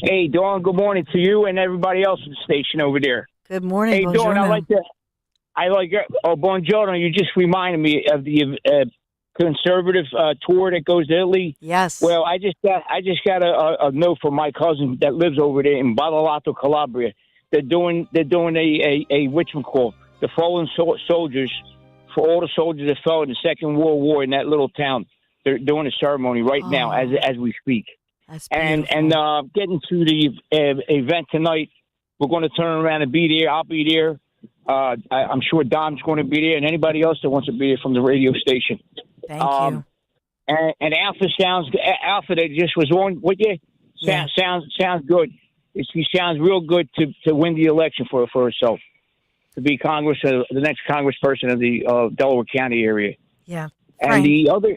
Hey, Dawn, good morning to you and everybody else at the station over there. Good morning, Hey, buongiorno. Dawn, buongiorno. You just reminded me of the conservative tour that goes to Italy. Yes. Well, I just got a note from my cousin that lives over there in Badolato, Calabria. They're doing a whatchamacallit, the fallen soldiers, for all the soldiers that fell in the Second World War in that little town. They're doing a ceremony right now as we speak. And getting to the event tonight, we're going to turn around and be there. I'll be there. I'm sure Dom's going to be there, and anybody else that wants to be there from the radio station. Thank you. And Alpha that just was on with you. Sounds good. She sounds real good to win the election for herself, to be the next congressperson of the Delaware County area. Yeah. And the other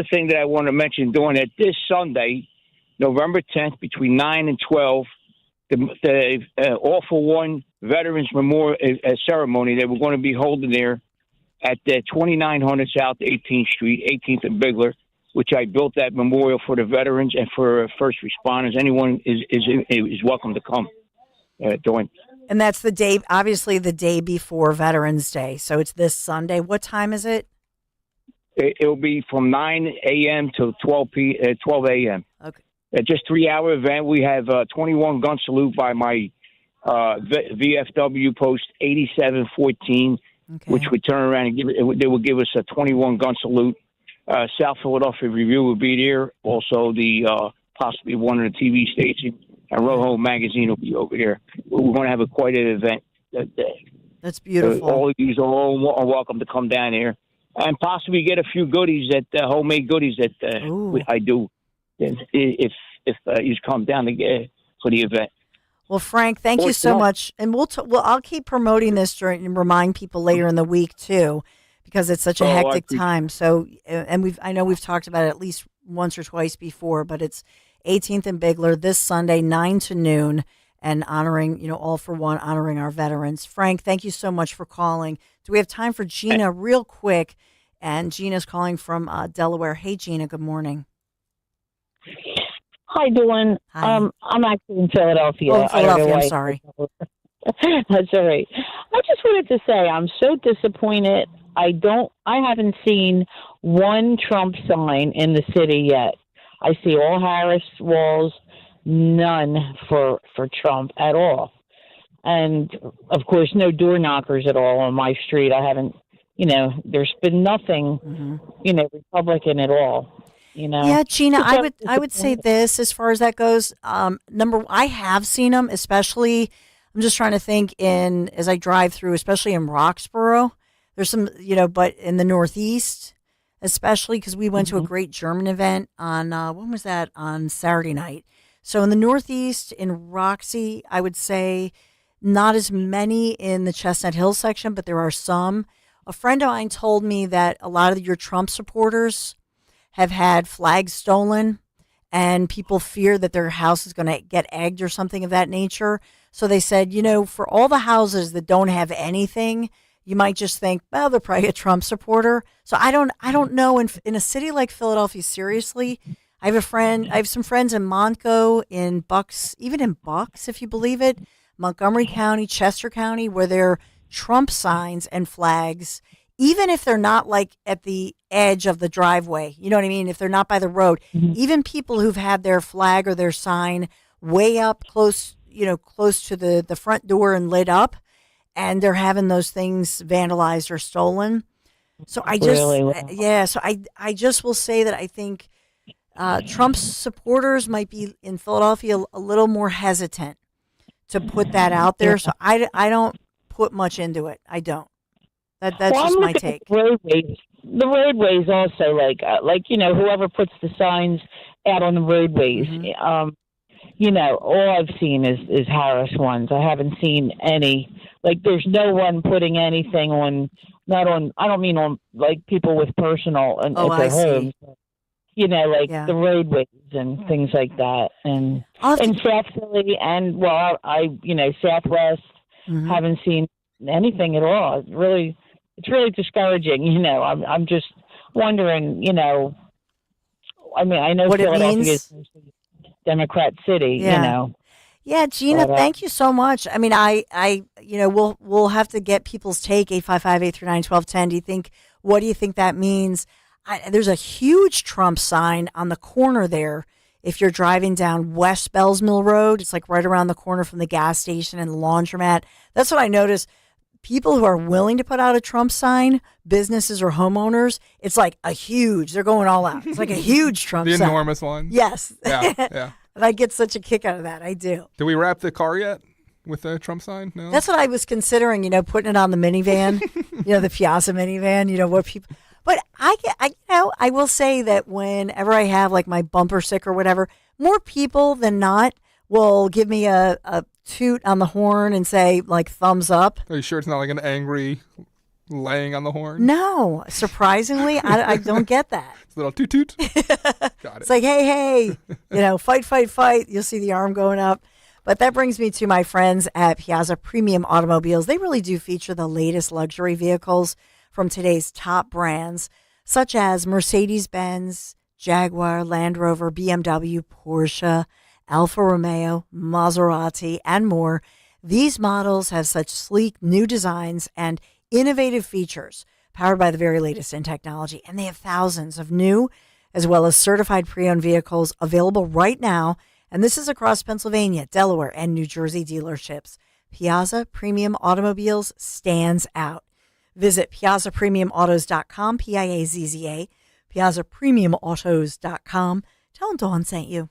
thing that I want to mention, doing it this Sunday, November 10th, between 9 and 12, the All for One Veterans Memorial ceremony that we're going to be holding there at 2900 South 18th Street, 18th and Bigler, which I built that memorial for the veterans and for first responders. Anyone is welcome to come. Join. And that's the day, obviously the day before Veterans Day. So it's this Sunday. What time is it? It'll be from 9 a.m. to 12 a.m. Okay. Just 3-hour event. We have 21 gun salute by my VFW post 8714, which would turn around and they will give us a 21 gun salute. South Philadelphia Review will be there. Also, the possibly one of the TV stations, and Rojo Magazine will be over there. We're going to have quite an event that day. That's beautiful. All of you are welcome to come down here and possibly get a few goodies homemade goodies that I do if you come down to get for the event. Well, Frank, thank you so much, and I'll keep promoting this and remind people later in the week too, because it's such a hectic time. So, and I know we've talked about it at least once or twice before, but it's 18th and Bigler this Sunday, 9 to noon, and honoring, All for One, honoring our veterans. Frank, thank you so much for calling. Do we have time for Gina real quick? And Gina's calling from Delaware. Hey, Gina, good morning. Hi, Dawn. Hi. I'm actually in Philadelphia. Oh, Philadelphia, I'm sorry. That's all right. I just wanted to say I'm so disappointed. I haven't seen one Trump sign in the city yet. I see all Harris walls, none for Trump at all. And of course, no door knockers at all on my street. I haven't, there's been nothing, Republican at all. Yeah, Gina, I would say this as far as that goes. I have seen them, especially. I'm just trying to think as I drive through, especially in Roxborough. There's some, but in the Northeast, especially because we went to a great German event on when was that? On Saturday night. So in the Northeast, in Roxy, I would say not as many in the Chestnut Hill section, but there are some. A friend of mine told me that a lot of your Trump supporters have had flags stolen, and people fear that their house is going to get egged or something of that nature. So they said, for all the houses that don't have anything, you might just think, well, they're probably a Trump supporter. So I don't know. In a city like Philadelphia, seriously, I have some friends in Montgo, in Bucks, even in Bucks, if you believe it, Montgomery County, Chester County, where there are Trump signs and flags, even if they're not like at the edge of the driveway, you know what I mean? If they're not by the road, even people who've had their flag or their sign way up close to the front door and lit up, and they're having those things vandalized or stolen. So I just will say that I think Trump's supporters might be in Philadelphia a little more hesitant to put that out there. So I don't put much into it. I don't. That's just my take. The roadways also, whoever puts the signs out on the roadways. All I've seen is Harris ones. I haven't seen any. There's no one putting anything on. Not on. I don't mean on people with personal and at their homes. The roadways and things like that, and South Philly and Southwest. Haven't seen anything at all. It's really discouraging. I'm just wondering. I know what Philadelphia is a Democrat city. Yeah, Gina, thank you so much. I mean, we'll have to get people's take. 855-839-1210. What do you think that means? There's a huge Trump sign on the corner there. If you're driving down West Bells Mill Road, it's like right around the corner from the gas station and the laundromat. That's what I noticed. People who are willing to put out a Trump sign, businesses or homeowners, it's like they're going all out. It's like a huge Trump sign. The enormous one. Yes. Yeah. And I get such a kick out of that. I do. Did we wrap the car yet with a Trump sign? No. That's what I was considering, putting it on the minivan, the Piazza minivan, what people. But I will say that whenever I have like my bumper sticker or whatever, more people than not will give me a toot on the horn and say like thumbs up. Are you sure it's not like an angry laying on the horn? No, surprisingly, I don't get that. It's a little toot toot. Got it. It's like, hey, fight. You'll see the arm going up. But that brings me to my friends at Piazza Premium Automobiles. They really do feature the latest luxury vehicles from today's top brands, such as Mercedes-Benz, Jaguar, Land Rover, BMW, Porsche, Alfa Romeo, Maserati, and more. These models have such sleek new designs and innovative features powered by the very latest in technology. And they have thousands of new as well as certified pre-owned vehicles available right now. And this is across Pennsylvania, Delaware, and New Jersey dealerships. Piazza Premium Automobiles stands out. Visit PiazzaPremiumAutos.com, Piazza, PiazzaPremiumAutos.com. Tell them Dawn sent you.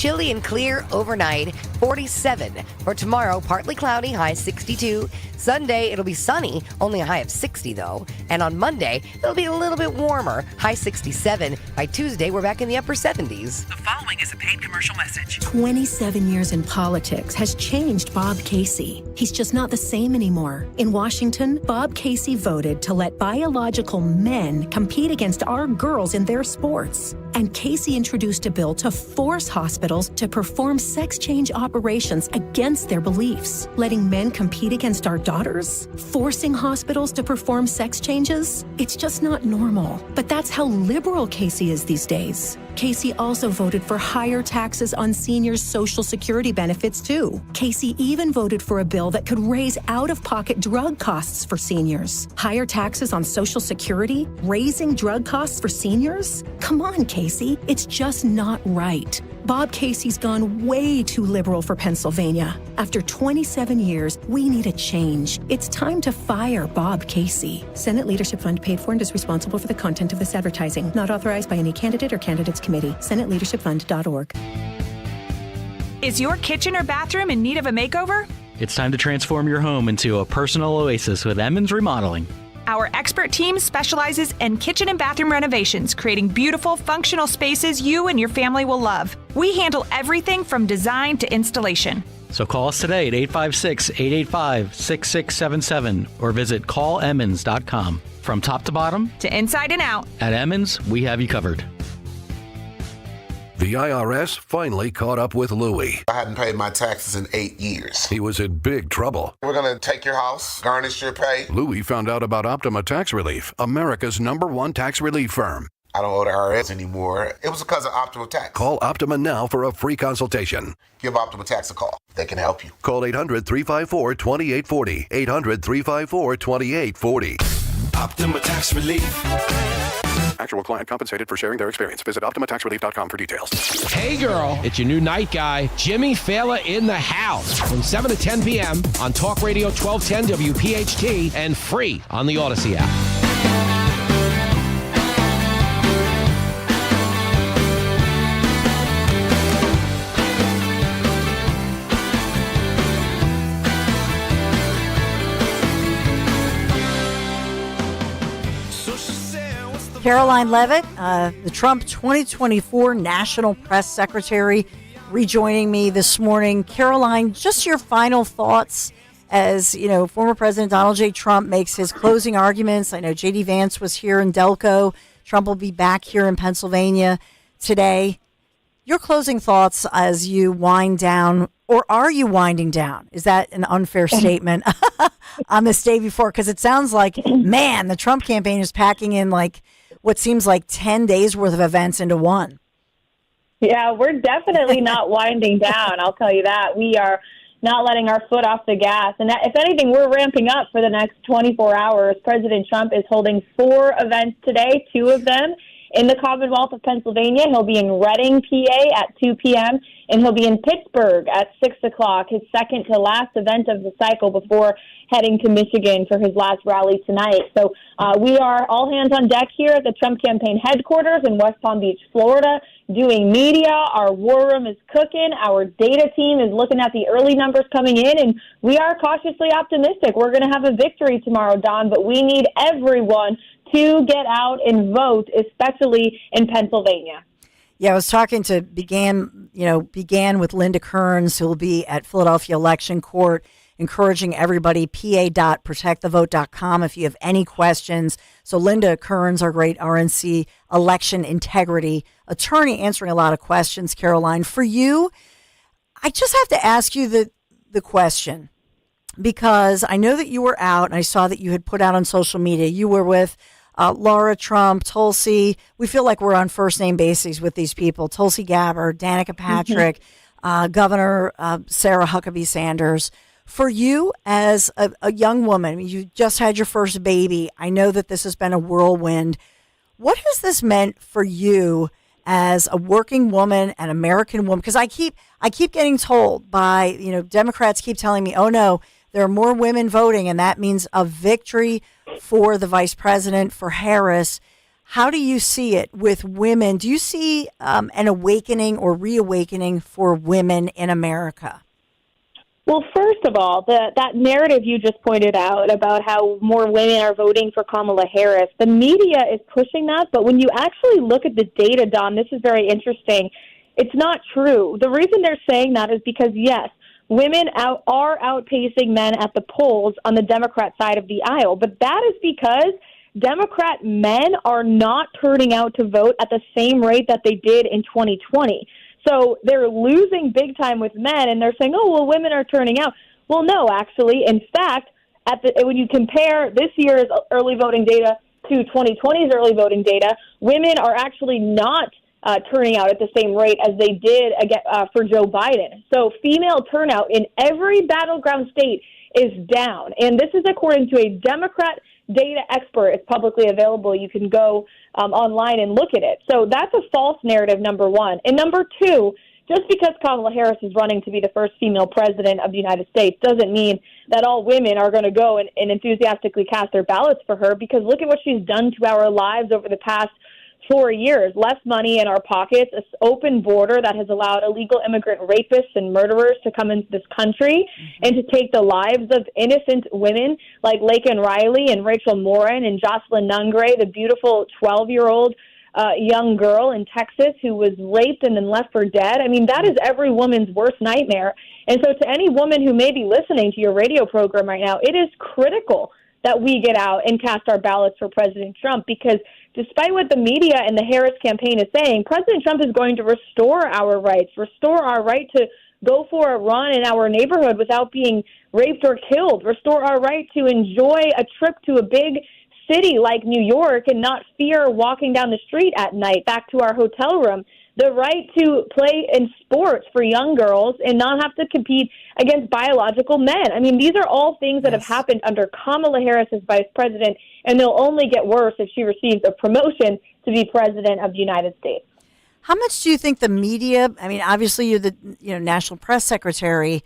Chilly and clear overnight, 47. For tomorrow, partly cloudy, high 62. Sunday, it'll be sunny, only a high of 60 though. And on Monday, it'll be a little bit warmer, high 67. By Tuesday, we're back in the upper 70s. The following is a paid commercial message. 27 years in politics has changed Bob Casey. He's just not the same anymore. In Washington, Bob Casey voted to let biological men compete against our girls in their sports. And Casey introduced a bill to force hospitals to perform sex change operations against their beliefs. Letting men compete against our daughters? Forcing hospitals to perform sex changes? It's just not normal. But that's how liberal Casey is these days. Casey also voted for higher taxes on seniors' Social Security benefits, too. Casey even voted for a bill that could raise out-of-pocket drug costs for seniors. Higher taxes on Social Security? Raising drug costs for seniors? Come on, Casey. It's just not right. Bob Casey's gone way too liberal for Pennsylvania. After 27 years, we need a change. It's time to fire Bob Casey. Senate Leadership Fund paid for and is responsible for the content of this advertising. Not authorized by any candidate or candidates committee. SenateLeadershipFund.org. Is your kitchen or bathroom in need of a makeover? It's time to transform your home into a personal oasis with Emmons Remodeling. Our expert team specializes in kitchen and bathroom renovations, creating beautiful, functional spaces you and your family will love. We handle everything from design to installation. So call us today at 856-885-6677 or visit callemmons.com. From top to bottom, to inside and out, at Emmons, we have you covered. The IRS finally caught up with Louie. I hadn't paid my taxes in 8 years. He was in big trouble. We're going to take your house, garnish your pay. Louie found out about Optima Tax Relief, America's #1 tax relief firm. I don't owe the IRS anymore. It was because of Optima Tax. Call Optima now for a free consultation. Give Optima Tax a call. They can help you. Call 800-354-2840. 800-354-2840. Optima Tax Relief. Actual client compensated for sharing their experience. Visit OptimaTaxRelief.com for details. Hey girl, it's your new night guy, Jimmy Fallon in the house from 7 to 10 p.m. on Talk Radio 1210 WPHT and free on the Odyssey app. Caroline Levitt, the Trump 2024 National Press Secretary, rejoining me this morning. Caroline, just your final thoughts as, former President Donald J. Trump makes his closing arguments. I know J.D. Vance was here in Delco. Trump will be back here in Pennsylvania today. Your closing thoughts as you wind down, or are you winding down? Is that an unfair statement on this day before? Because it sounds like, man, the Trump campaign is packing in what seems like 10 days worth of events into one. Yeah, we're definitely not winding down. I'll tell you that. We are not letting our foot off the gas. And if anything, we're ramping up for the next 24 hours. President Trump is holding 4 events today, 2 of them in the Commonwealth of Pennsylvania. He'll be in Reading, PA at 2 p.m., and he'll be in Pittsburgh at 6 o'clock, his second to last event of the cycle before heading to Michigan for his last rally tonight. So we are all hands on deck here at the Trump campaign headquarters in West Palm Beach, Florida, doing media. Our war room is cooking. Our data team is looking at the early numbers coming in, and we are cautiously optimistic. We're going to have a victory tomorrow, Don, but we need everyone to get out and vote, especially in Pennsylvania. Yeah, I was talking to began with Linda Kearns, who will be at Philadelphia Election Court, encouraging everybody, pa.protectthevote.com if you have any questions. So Linda Kearns, our great RNC election integrity attorney, answering a lot of questions. Caroline, for you, I just have to ask you the question, because I know that you were out, and I saw that you had put out on social media, you were with Laura Trump, Tulsi. We feel like we're on first name basis with these people. Tulsi Gabbard, Danica Patrick, Governor Sarah Huckabee Sanders. For you as a young woman, you just had your first baby. I know that this has been a whirlwind. What has this meant for you as a working woman, an American woman? Because I keep getting told by, Democrats keep telling me, oh no, there are more women voting, and that means a victory for the vice president, for Harris. How do you see it with women? Do you see an awakening or reawakening for women in America? Well, first of all, that narrative you just pointed out about how more women are voting for Kamala Harris, the media is pushing that. But when you actually look at the data, Don, this is very interesting. It's not true. The reason they're saying that is because, yes, women are outpacing men at the polls on the Democrat side of the aisle. But that is because Democrat men are not turning out to vote at the same rate that they did in 2020. So they're losing big time with men, and they're saying, oh, well, women are turning out. Well, no, actually. In fact, when you compare this year's early voting data to 2020's early voting data, women are actually not turning out at the same rate as they did for Joe Biden. So female turnout in every battleground state is down. And this is according to a Democrat data expert. It's publicly available. You can go online and look at it. So that's a false narrative, number one. And number two, just because Kamala Harris is running to be the first female president of the United States doesn't mean that all women are going to go and enthusiastically cast their ballots for her, because look at what she's done to our lives over the past 4 years. Less money in our pockets, an open border that has allowed illegal immigrant rapists and murderers to come into this country and to take the lives of innocent women like Laken Riley and Rachel Morin and Jocelyn Nungray, the beautiful 12-year-old young girl in Texas who was raped and then left for dead. I mean, that is every woman's worst nightmare. And so to any woman who may be listening to your radio program right now, it is critical that we get out and cast our ballots for President Trump, because despite what the media and the Harris campaign is saying, President Trump is going to restore our rights, restore our right to go for a run in our neighborhood without being raped or killed, restore our right to enjoy a trip to a big city like New York and not fear walking down the street at night back to our hotel room, the right to play in sports for young girls and not have to compete against biological men. I mean, these are all things that have happened under Kamala Harris as vice president, and they'll only get worse if she receives a promotion to be president of the United States. How much do you think the media, I mean, obviously you're the National Press Secretary,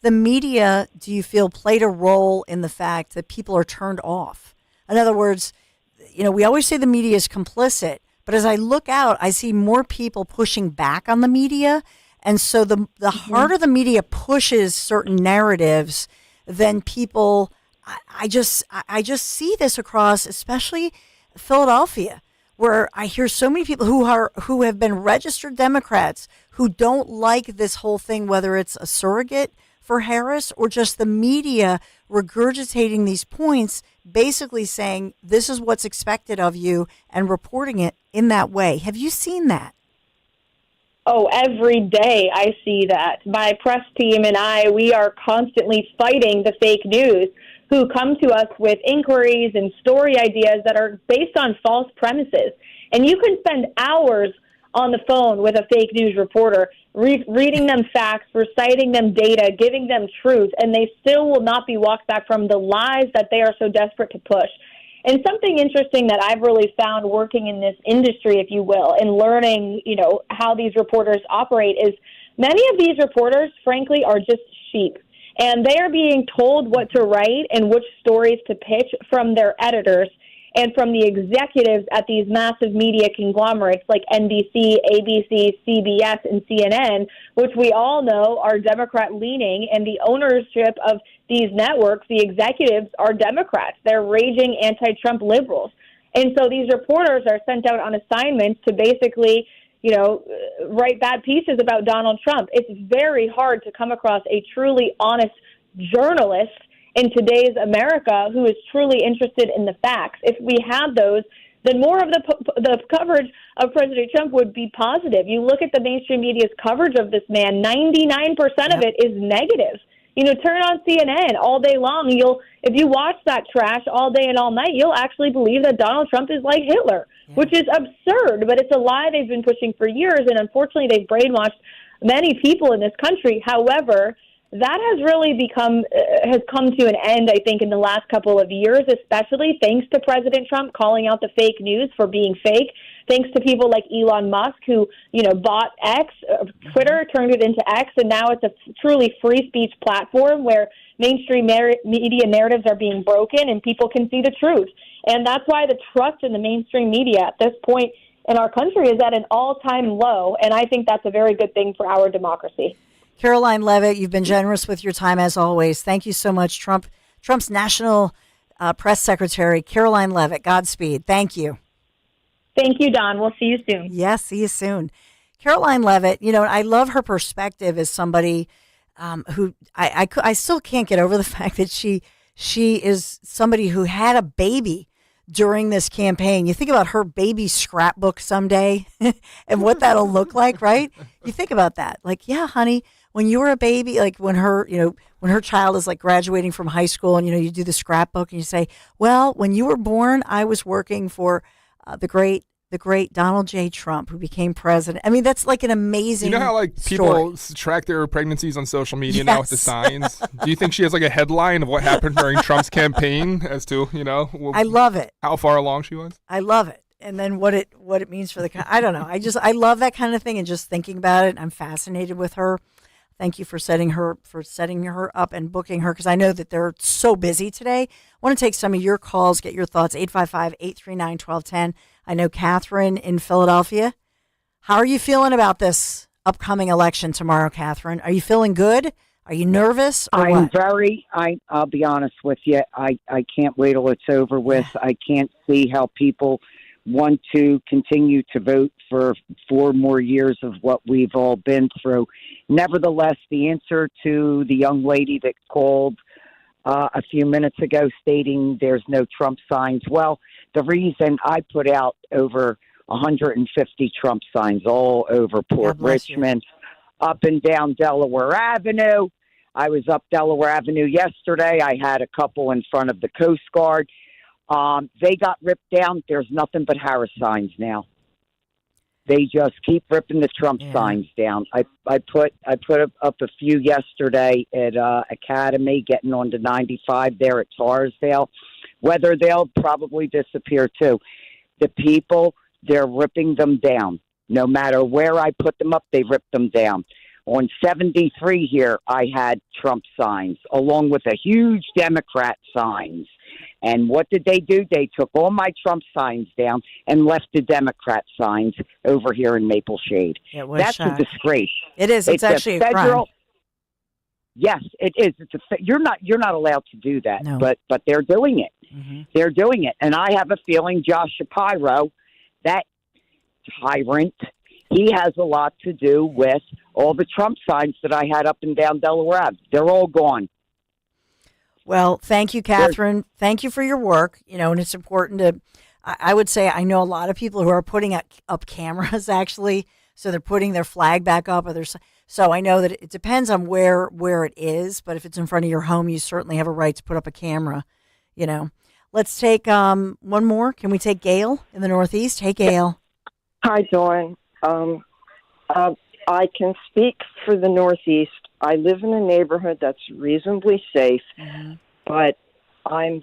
the media, do you feel, played a role in the fact that people are turned off? In other words, we always say the media is complicit, but as I look out, I see more people pushing back on the media. And so the harder the media pushes certain narratives, then people, I just see this across, especially Philadelphia, where I hear so many people who have been registered Democrats who don't like this whole thing, whether it's a surrogate for Harris or just the media regurgitating these points, basically saying this is what's expected of you and reporting it in that way. Have you seen that? Oh, every day I see that. My press team and we are constantly fighting the fake news who come to us with inquiries and story ideas that are based on false premises. And you can spend hours on the phone with a fake news reporter, reading them facts, reciting them data, giving them truth, and they still will not be walked back from the lies that they are so desperate to push. And something interesting that I've really found working in this industry, if you will, and learning, how these reporters operate is many of these reporters, frankly, are just sheep. And they are being told what to write and which stories to pitch from their editors and from the executives at these massive media conglomerates like NBC, ABC, CBS, and CNN, which we all know are Democrat-leaning, and the ownership of these networks, the executives, are Democrats. They're raging anti-Trump liberals. And so these reporters are sent out on assignments to basically, write bad pieces about Donald Trump. It's very hard to come across a truly honest journalist in today's America who is truly interested in the facts. If we had those, then more of the coverage of President Trump would be positive. You look at the mainstream media's coverage of this man, 99% of it is negative. Turn on CNN all day long. If you watch that trash all day and all night, you'll actually believe that Donald Trump is like Hitler, which is absurd, but it's a lie they've been pushing for years, and unfortunately they've brainwashed many people in this country. However, that has come to an end, I think, in the last couple of years, especially thanks to President Trump calling out the fake news for being fake, thanks to people like Elon Musk, who, bought X, Twitter, turned it into X, and now it's a truly free speech platform where mainstream media narratives are being broken and people can see the truth. And that's why the trust in the mainstream media at this point in our country is at an all-time low, and I think that's a very good thing for our democracy. Caroline Leavitt, you've been generous with your time as always. Thank you so much, Trump's national press secretary, Caroline Leavitt. Godspeed. Thank you. Thank you, Don. We'll see you soon. Yes, see you soon. Caroline Leavitt, I love her perspective as somebody who I still can't get over the fact that she is somebody who had a baby during this campaign. You think about her baby scrapbook someday and what that'll look like, right? You think about that. Like, yeah, honey, when you were a baby, like when her child is like graduating from high school and, you do the scrapbook and you say, well, when you were born, I was working for the great Donald J. Trump, who became president. I mean, that's like an amazing You know how like people track their pregnancies on social media now with the signs? Do you think she has like a headline of what happened during Trump's campaign as to, I love it. How far along she was? I love it. And then what it means for I don't know. I love that kind of thing and just thinking about it. I'm fascinated with her. Thank you for setting her up and booking her, because I know that they're so busy today. I want to take some of your calls, get your thoughts, 855-839-1210. I know Catherine in Philadelphia. How are you feeling about this upcoming election tomorrow, Catherine? Are you feeling good? Are you nervous? I'll be honest with you. I can't wait till it's over with. I can't see how people want to continue to vote for 4 more years of what we've all been through. Nevertheless, the answer to the young lady that called a few minutes ago stating there's no Trump signs, well, the reason I put out over 150 Trump signs all over Port Richmond, up and down Delaware Avenue. I was up Delaware Avenue yesterday. I had a couple in front of the Coast Guard. They got ripped down. There's nothing but Harris signs now. They just keep ripping the Trump signs down. I put up a few yesterday at Academy, getting on to 95 there at Tarsdale. Whether they'll probably disappear too. The people, they're ripping them down. No matter where I put them up, they rip them down. On 73 here, I had Trump signs, along with a huge Democrat signs. And what did they do? They took all my Trump signs down and left the Democrat signs over here in Maple Shade. That's a disgrace. It is. It's actually a crime. Yes, it is. You're not allowed to do that. No. But they're doing it. Mm-hmm. They're doing it. And I have a feeling Josh Shapiro, that tyrant, he has a lot to do with all the Trump signs that I had up and down Delaware Ave. They're all gone. Well, thank you, Catherine. Thank you for your work. And it's important to, I would say, I know a lot of people who are putting up cameras, actually. So they're putting their flag back up. So I know that it depends on where it is. But if it's in front of your home, you certainly have a right to put up a camera, Let's take one more. Can we take Gail in the Northeast? Hey, Gail. Hi, Dawn. I can speak for the Northeast. I live in a neighborhood that's reasonably safe, but I'm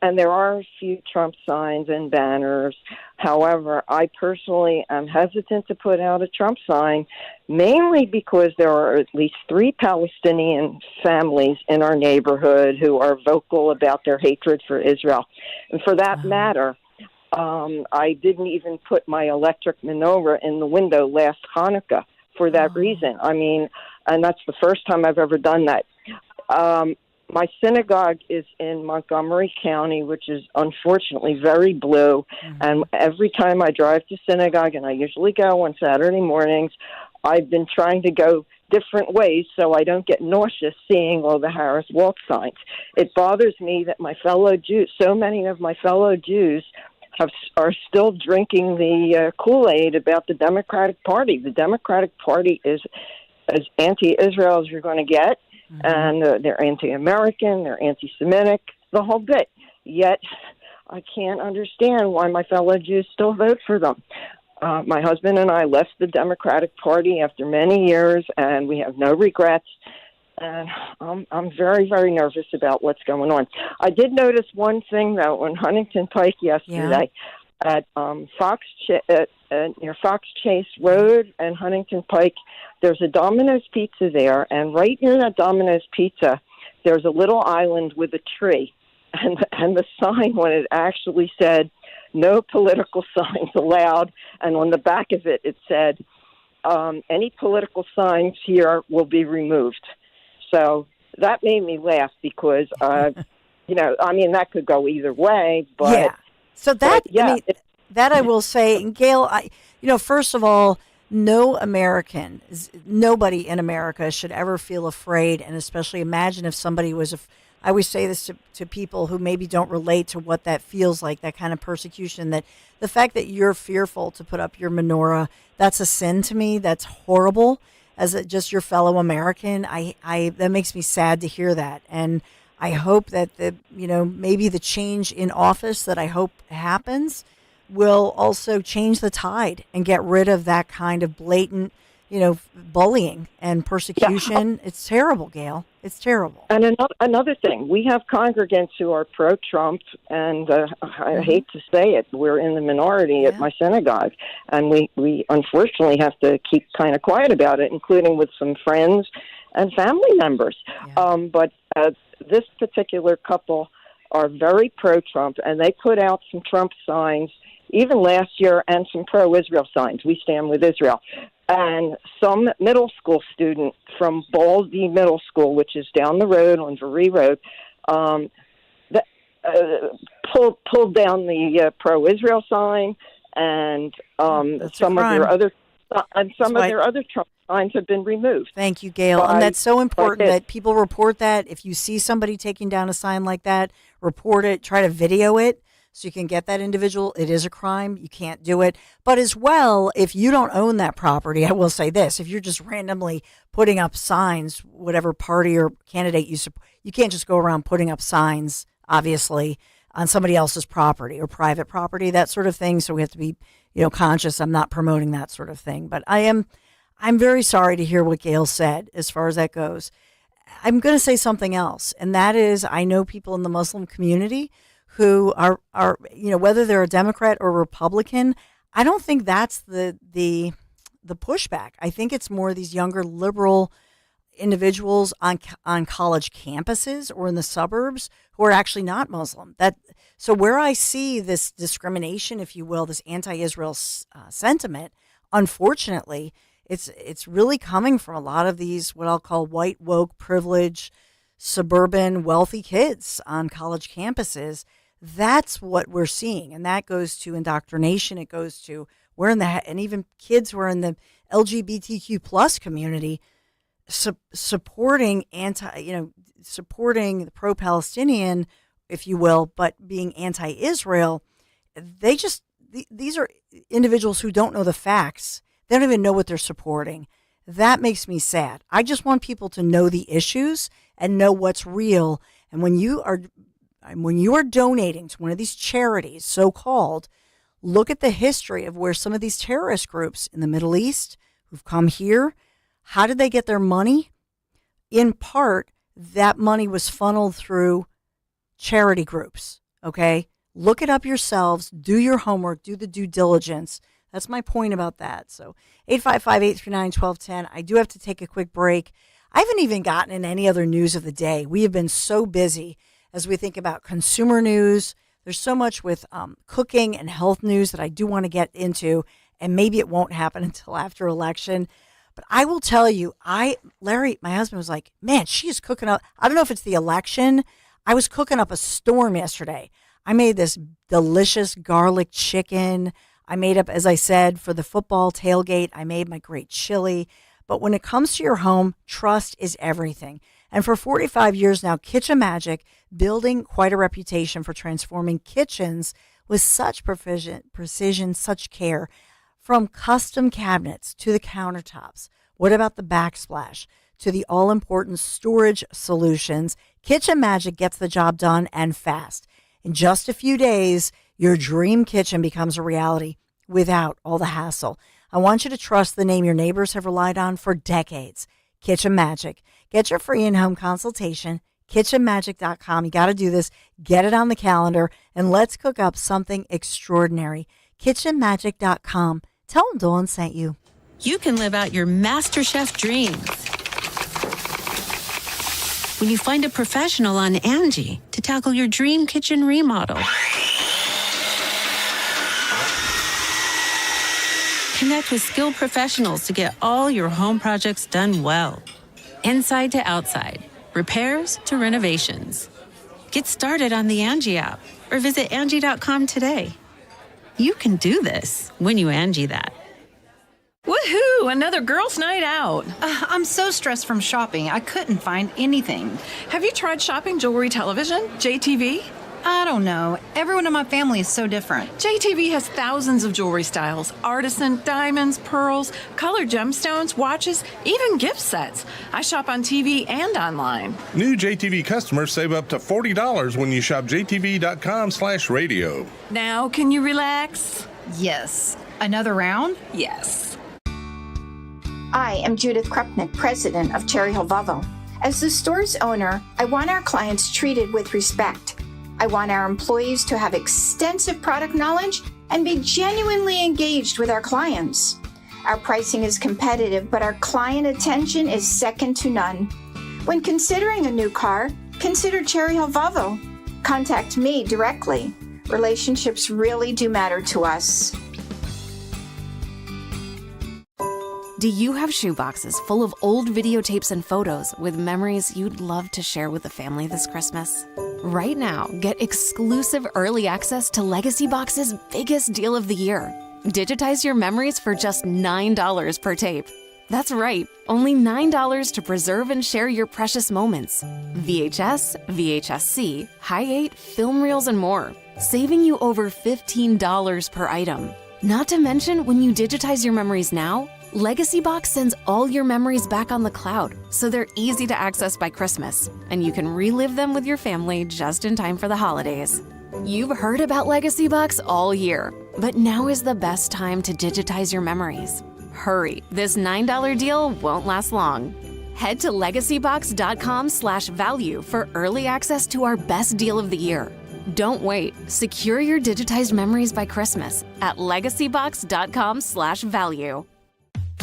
and there are a few Trump signs and banners. However, I personally am hesitant to put out a Trump sign, mainly because there are at least 3 Palestinian families in our neighborhood who are vocal about their hatred for Israel. And for that matter, I didn't even put my electric menorah in the window last Hanukkah for that reason. I mean, and that's the first time I've ever done that. My synagogue is in Montgomery County, which is unfortunately very blue. And every time I drive to synagogue, and I usually go on Saturday mornings, I've been trying to go different ways so I don't get nauseous seeing all the Harris Walk signs. It bothers me that my fellow Jews, so many of my fellow Jews, are still drinking the Kool-Aid about the Democratic Party. The Democratic Party is as anti-Israel as you're going to get, and they're anti-American, they're anti-Semitic, the whole bit. Yet I can't understand why my fellow Jews still vote for them. My husband and I left the Democratic Party after many years, and we have no regrets. And I'm very, very nervous about what's going on. I did notice one thing, though, on Huntington Pike yesterday. at near Fox Chase Road and Huntington Pike. There's a Domino's Pizza there, and right near that Domino's Pizza, there's a little island with a tree, and the sign on it actually said, "No political signs allowed," and on the back of it, it said, "Any political signs here will be removed." So that made me laugh because, that could go either way, but. Yeah. So that I will say, and Gail, first of all, nobody in America should ever feel afraid, and especially imagine if somebody was, I always say this to people who maybe don't relate to what that feels like, that kind of persecution, that the fact that you're fearful to put up your menorah, that's a sin to me. That's horrible. As just your fellow American, I that makes me sad to hear that. And I hope that maybe the change in office that I hope happens will also change the tide and get rid of that kind of blatant, bullying and persecution. Yeah. It's terrible, Gail. It's terrible. And another thing, we have congregants who are pro-Trump, and I hate to say it, we're in the minority at my synagogue, and we unfortunately have to keep kind of quiet about it, including with some friends and family members. Yeah. But this particular couple are very pro-Trump, and they put out some Trump signs even last year and some pro-Israel signs. We stand with Israel. And some middle school student from Baldy Middle School, which is down the road on Veree Road, pulled down the pro-Israel sign, and some of their other Trump signs have been removed. Thank you, Gail. And that's so important that people report that. If you see somebody taking down a sign like that, report it, try to video it so you can get that individual. It is a crime. You can't do it. But as well, if you don't own that property, I will say this, if you're just randomly putting up signs, whatever party or candidate you support, you can't just go around putting up signs, obviously, on somebody else's property or private property, that sort of thing. So we have to be, conscious. I'm not promoting that sort of thing. But I'm very sorry to hear what Gail said as far as that goes. I'm going to say something else, and that is I know people in the Muslim community who are whether they're a Democrat or Republican, I don't think that's the pushback. I think it's more these younger liberal individuals on college campuses or in the suburbs who are actually not Muslim. So where I see this discrimination, if you will, this anti-Israel sentiment, unfortunately, it's really coming from a lot of these what I'll call white, woke, privileged, suburban, wealthy kids on college campuses. That's what we're seeing, and that goes to indoctrination. It goes to and even kids who are in the LGBTQ plus community supporting supporting the pro-Palestinian, if you will, but being anti-Israel. These are individuals who don't know the facts. They don't even know what they're supporting. That makes me sad. I just want people to know the issues and know what's real. And when you are donating to one of these charities, so-called, look at the history of where some of these terrorist groups in the Middle East who've come here, how did they get their money? In part, that money was funneled through charity groups, okay? Look it up yourselves. Do your homework. Do the due diligence. That's my point about that. So 855-839-1210. I do have to take a quick break. I haven't even gotten in any other news of the day. We have been so busy as we think about consumer news. There's so much with cooking and health news that I do want to get into, and maybe it won't happen until after election. But I will tell you, Larry, my husband, was like, man, she is cooking up. I don't know if it's the election. I was cooking up a storm yesterday. I made this delicious garlic chicken. I made up, as I said, for the football tailgate. I made my great chili. But when it comes to your home, trust is everything. And for 45 years now, Kitchen Magic, building quite a reputation for transforming kitchens with such precision, such care. From custom cabinets to the countertops. What about the backsplash? To the all-important storage solutions, Kitchen Magic gets the job done and fast. In just a few days, your dream kitchen becomes a reality without all the hassle. I want you to trust the name your neighbors have relied on for decades, Kitchen Magic. Get your free in-home consultation, kitchenmagic.com. You got to do this. Get it on the calendar, and let's cook up something extraordinary. kitchenmagic.com. Tell them Dawn sent you. You can live out your MasterChef dreams when you find a professional on Angie to tackle your dream kitchen remodel. Connect with skilled professionals to get all your home projects done well. Inside to outside, repairs to renovations. Get started on the Angie app or visit Angie.com today. You can do this when you Angie that. Woohoo! Another girls' night out. I'm so stressed from shopping, I couldn't find anything. Have you tried shopping jewelry television, JTV? I don't know. Everyone in my family is so different. JTV has thousands of jewelry styles, artisan, diamonds, pearls, colored gemstones, watches, even gift sets. I shop on TV and online. New JTV customers save up to $40 when you shop jtv.com/radio. Now, can you relax? Yes. Another round? Yes. I am Judith Krupnick, president of Cherry Hill Volvo. As the store's owner, I want our clients treated with respect. I want our employees to have extensive product knowledge and be genuinely engaged with our clients. Our pricing is competitive, but our client attention is second to none. When considering a new car, consider Cherry Hill Volvo. Contact me directly. Relationships really do matter to us. Do you have shoeboxes full of old videotapes and photos with memories you'd love to share with the family this Christmas? Right now, get exclusive early access to Legacy Box's biggest deal of the year. Digitize your memories for just $9 per tape. That's right, only $9 to preserve and share your precious moments. VHS, VHS-C, Hi8, film reels, and more, saving you over $15 per item. Not to mention, when you digitize your memories now, Legacy Box sends all your memories back on the cloud, so they're easy to access by Christmas, and you can relive them with your family just in time for the holidays. You've heard about Legacy Box all year, but now is the best time to digitize your memories. Hurry, this $9 deal won't last long. Head to legacybox.com/value for early access to our best deal of the year. Don't wait. Secure your digitized memories by Christmas at legacybox.com/value.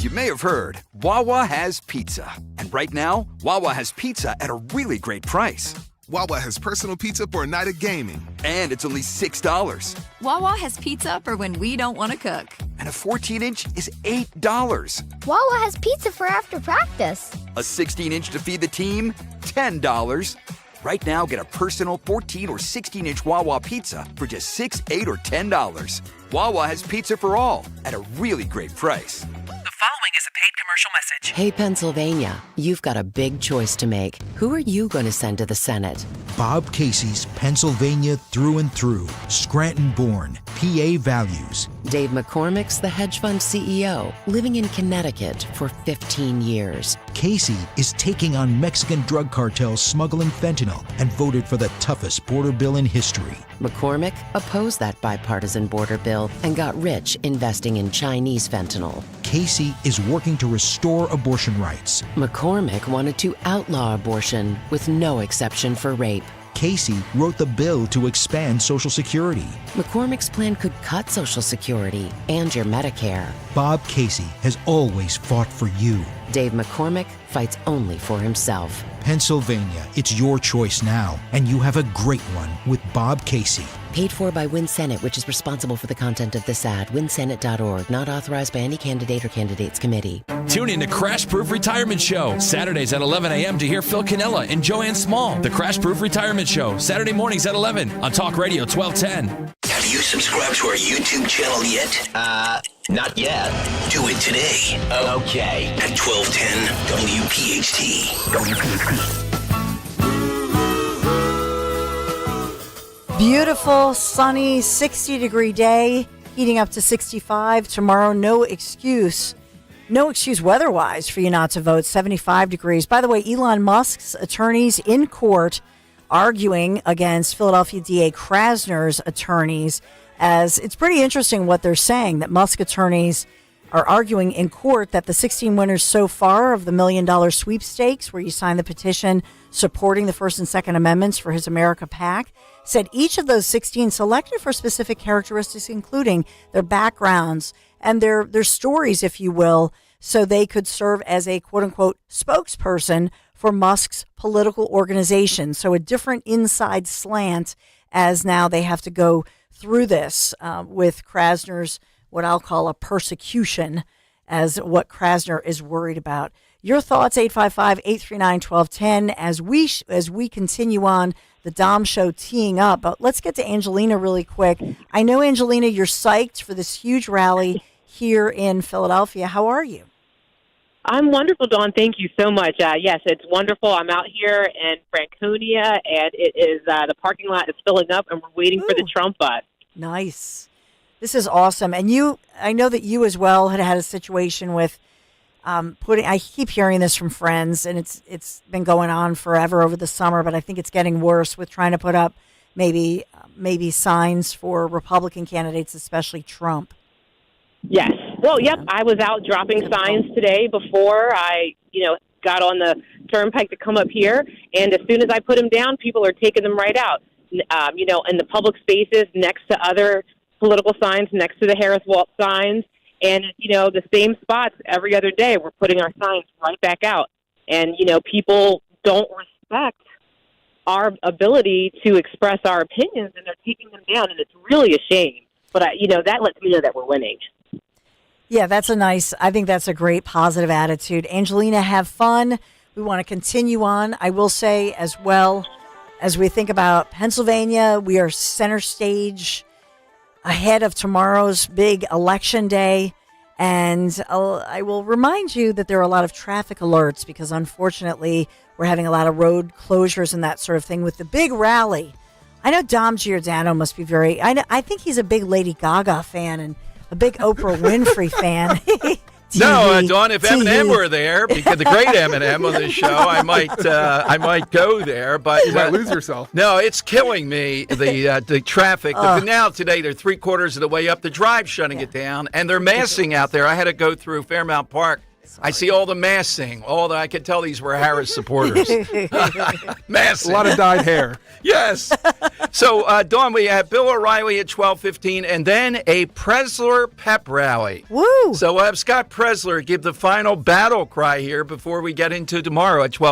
You may have heard, Wawa has pizza. And right now, Wawa has pizza at a really great price. Wawa has personal pizza for a night of gaming. And it's only $6. Wawa has pizza for when we don't want to cook. And a 14-inch is $8. Wawa has pizza for after practice. A 16-inch to feed the team, $10. Right now, get a personal 14 or 16-inch Wawa pizza for just $6, $8, or $10. Wawa has pizza for all at a really great price. The following is a paid commercial message. Hey, Pennsylvania, you've got a big choice to make. Who are you going to send to the Senate? Bob Casey's Pennsylvania through and through. Scranton-born, PA values. Dave McCormick's the hedge fund CEO, living in Connecticut for 15 years. Casey is taking on Mexican drug cartels smuggling fentanyl and voted for the toughest border bill in history. McCormick opposed that bipartisan border bill and got rich investing in Chinese fentanyl. Casey is working to restore abortion rights. McCormick wanted to outlaw abortion with no exception for rape. Casey wrote the bill to expand Social Security. McCormick's plan could cut Social Security and your Medicare. Bob Casey has always fought for you. Dave McCormick fights only for himself. Pennsylvania, it's your choice now, and you have a great one with Bob Casey. Paid for by Win Senate, which is responsible for the content of this ad. WinSenate.org, not authorized by any candidate or candidates committee. Tune in to Crash Proof Retirement Show, Saturdays at 11 a.m. to hear Phil Cannella and Joanne Small. The Crash Proof Retirement Show, Saturday mornings at 11 on Talk Radio 1210. Have you subscribed to our YouTube channel yet? Not yet. Do it today. Okay. At 1210 WPHT. Beautiful, sunny, 60-degree day, heating up to 65. Tomorrow, no excuse weather-wise for you not to vote, 75 degrees. By the way, Elon Musk's attorneys in court arguing against Philadelphia DA Krasner's attorneys, as it's pretty interesting what they're saying, that Musk attorneys are arguing in court that the 16 winners so far of the $1 million sweepstakes, where you sign the petition supporting the First and Second Amendments for His America PAC, said each of those 16 selected for specific characteristics, including their backgrounds and their stories, if you will, so they could serve as a quote-unquote spokesperson for Musk's political organization. So a different inside slant, as now they have to go through this with Krasner's, what I'll call a persecution, as what Krasner is worried about. Your thoughts, 855-839-1210, as we continue on the Dom Show teeing up. But let's get to Angelina really quick. I know, Angelina, you're psyched for this huge rally here in Philadelphia. How are you? I'm wonderful, Dawn. Thank you so much. Yes, it's wonderful. I'm out here in Franconia, and it is the parking lot is filling up, and we're waiting for the Trump bus. Nice. This is awesome. And I know that you as well had a situation with I keep hearing this from friends, and it's been going on forever over the summer, but I think it's getting worse with trying to put up maybe signs for Republican candidates, especially Trump. Yes. Well, yep. I was out dropping signs today before I, got on the turnpike to come up here, and as soon as I put them down, people are taking them right out. In the public spaces next to other political signs, next to the Harris Walt signs, and the same spots every other day. We're putting our signs right back out, and people don't respect our ability to express our opinions, and they're taking them down, and it's really a shame. But that lets me know that we're winning. Yeah, I think that's a great positive attitude. Angelina, have fun. We want to continue on. I will say as well, as we think about Pennsylvania, we are center stage ahead of tomorrow's big election day. And I will remind you that there are a lot of traffic alerts because unfortunately we're having a lot of road closures and that sort of thing with the big rally. I know Dom Giordano must be I think he's a big Lady Gaga fan and a big Oprah Winfrey fan. No, Dawn, if Eminem were there, because the great Eminem on this show, I might go there. But you might lose yourself. No, it's killing me, the traffic. Now today, they're 3/4 of the way up the drive, shutting it down, and they're massing out there. I had to go through Fairmount Park. I see all the massing. I could tell these were Harris supporters. Massing. A lot of dyed hair. Yes. So, Dawn, we have Bill O'Reilly at 12:15, and then a Presler pep rally. Woo! So we'll have Scott Presler give the final battle cry here before we get into tomorrow at 12:15.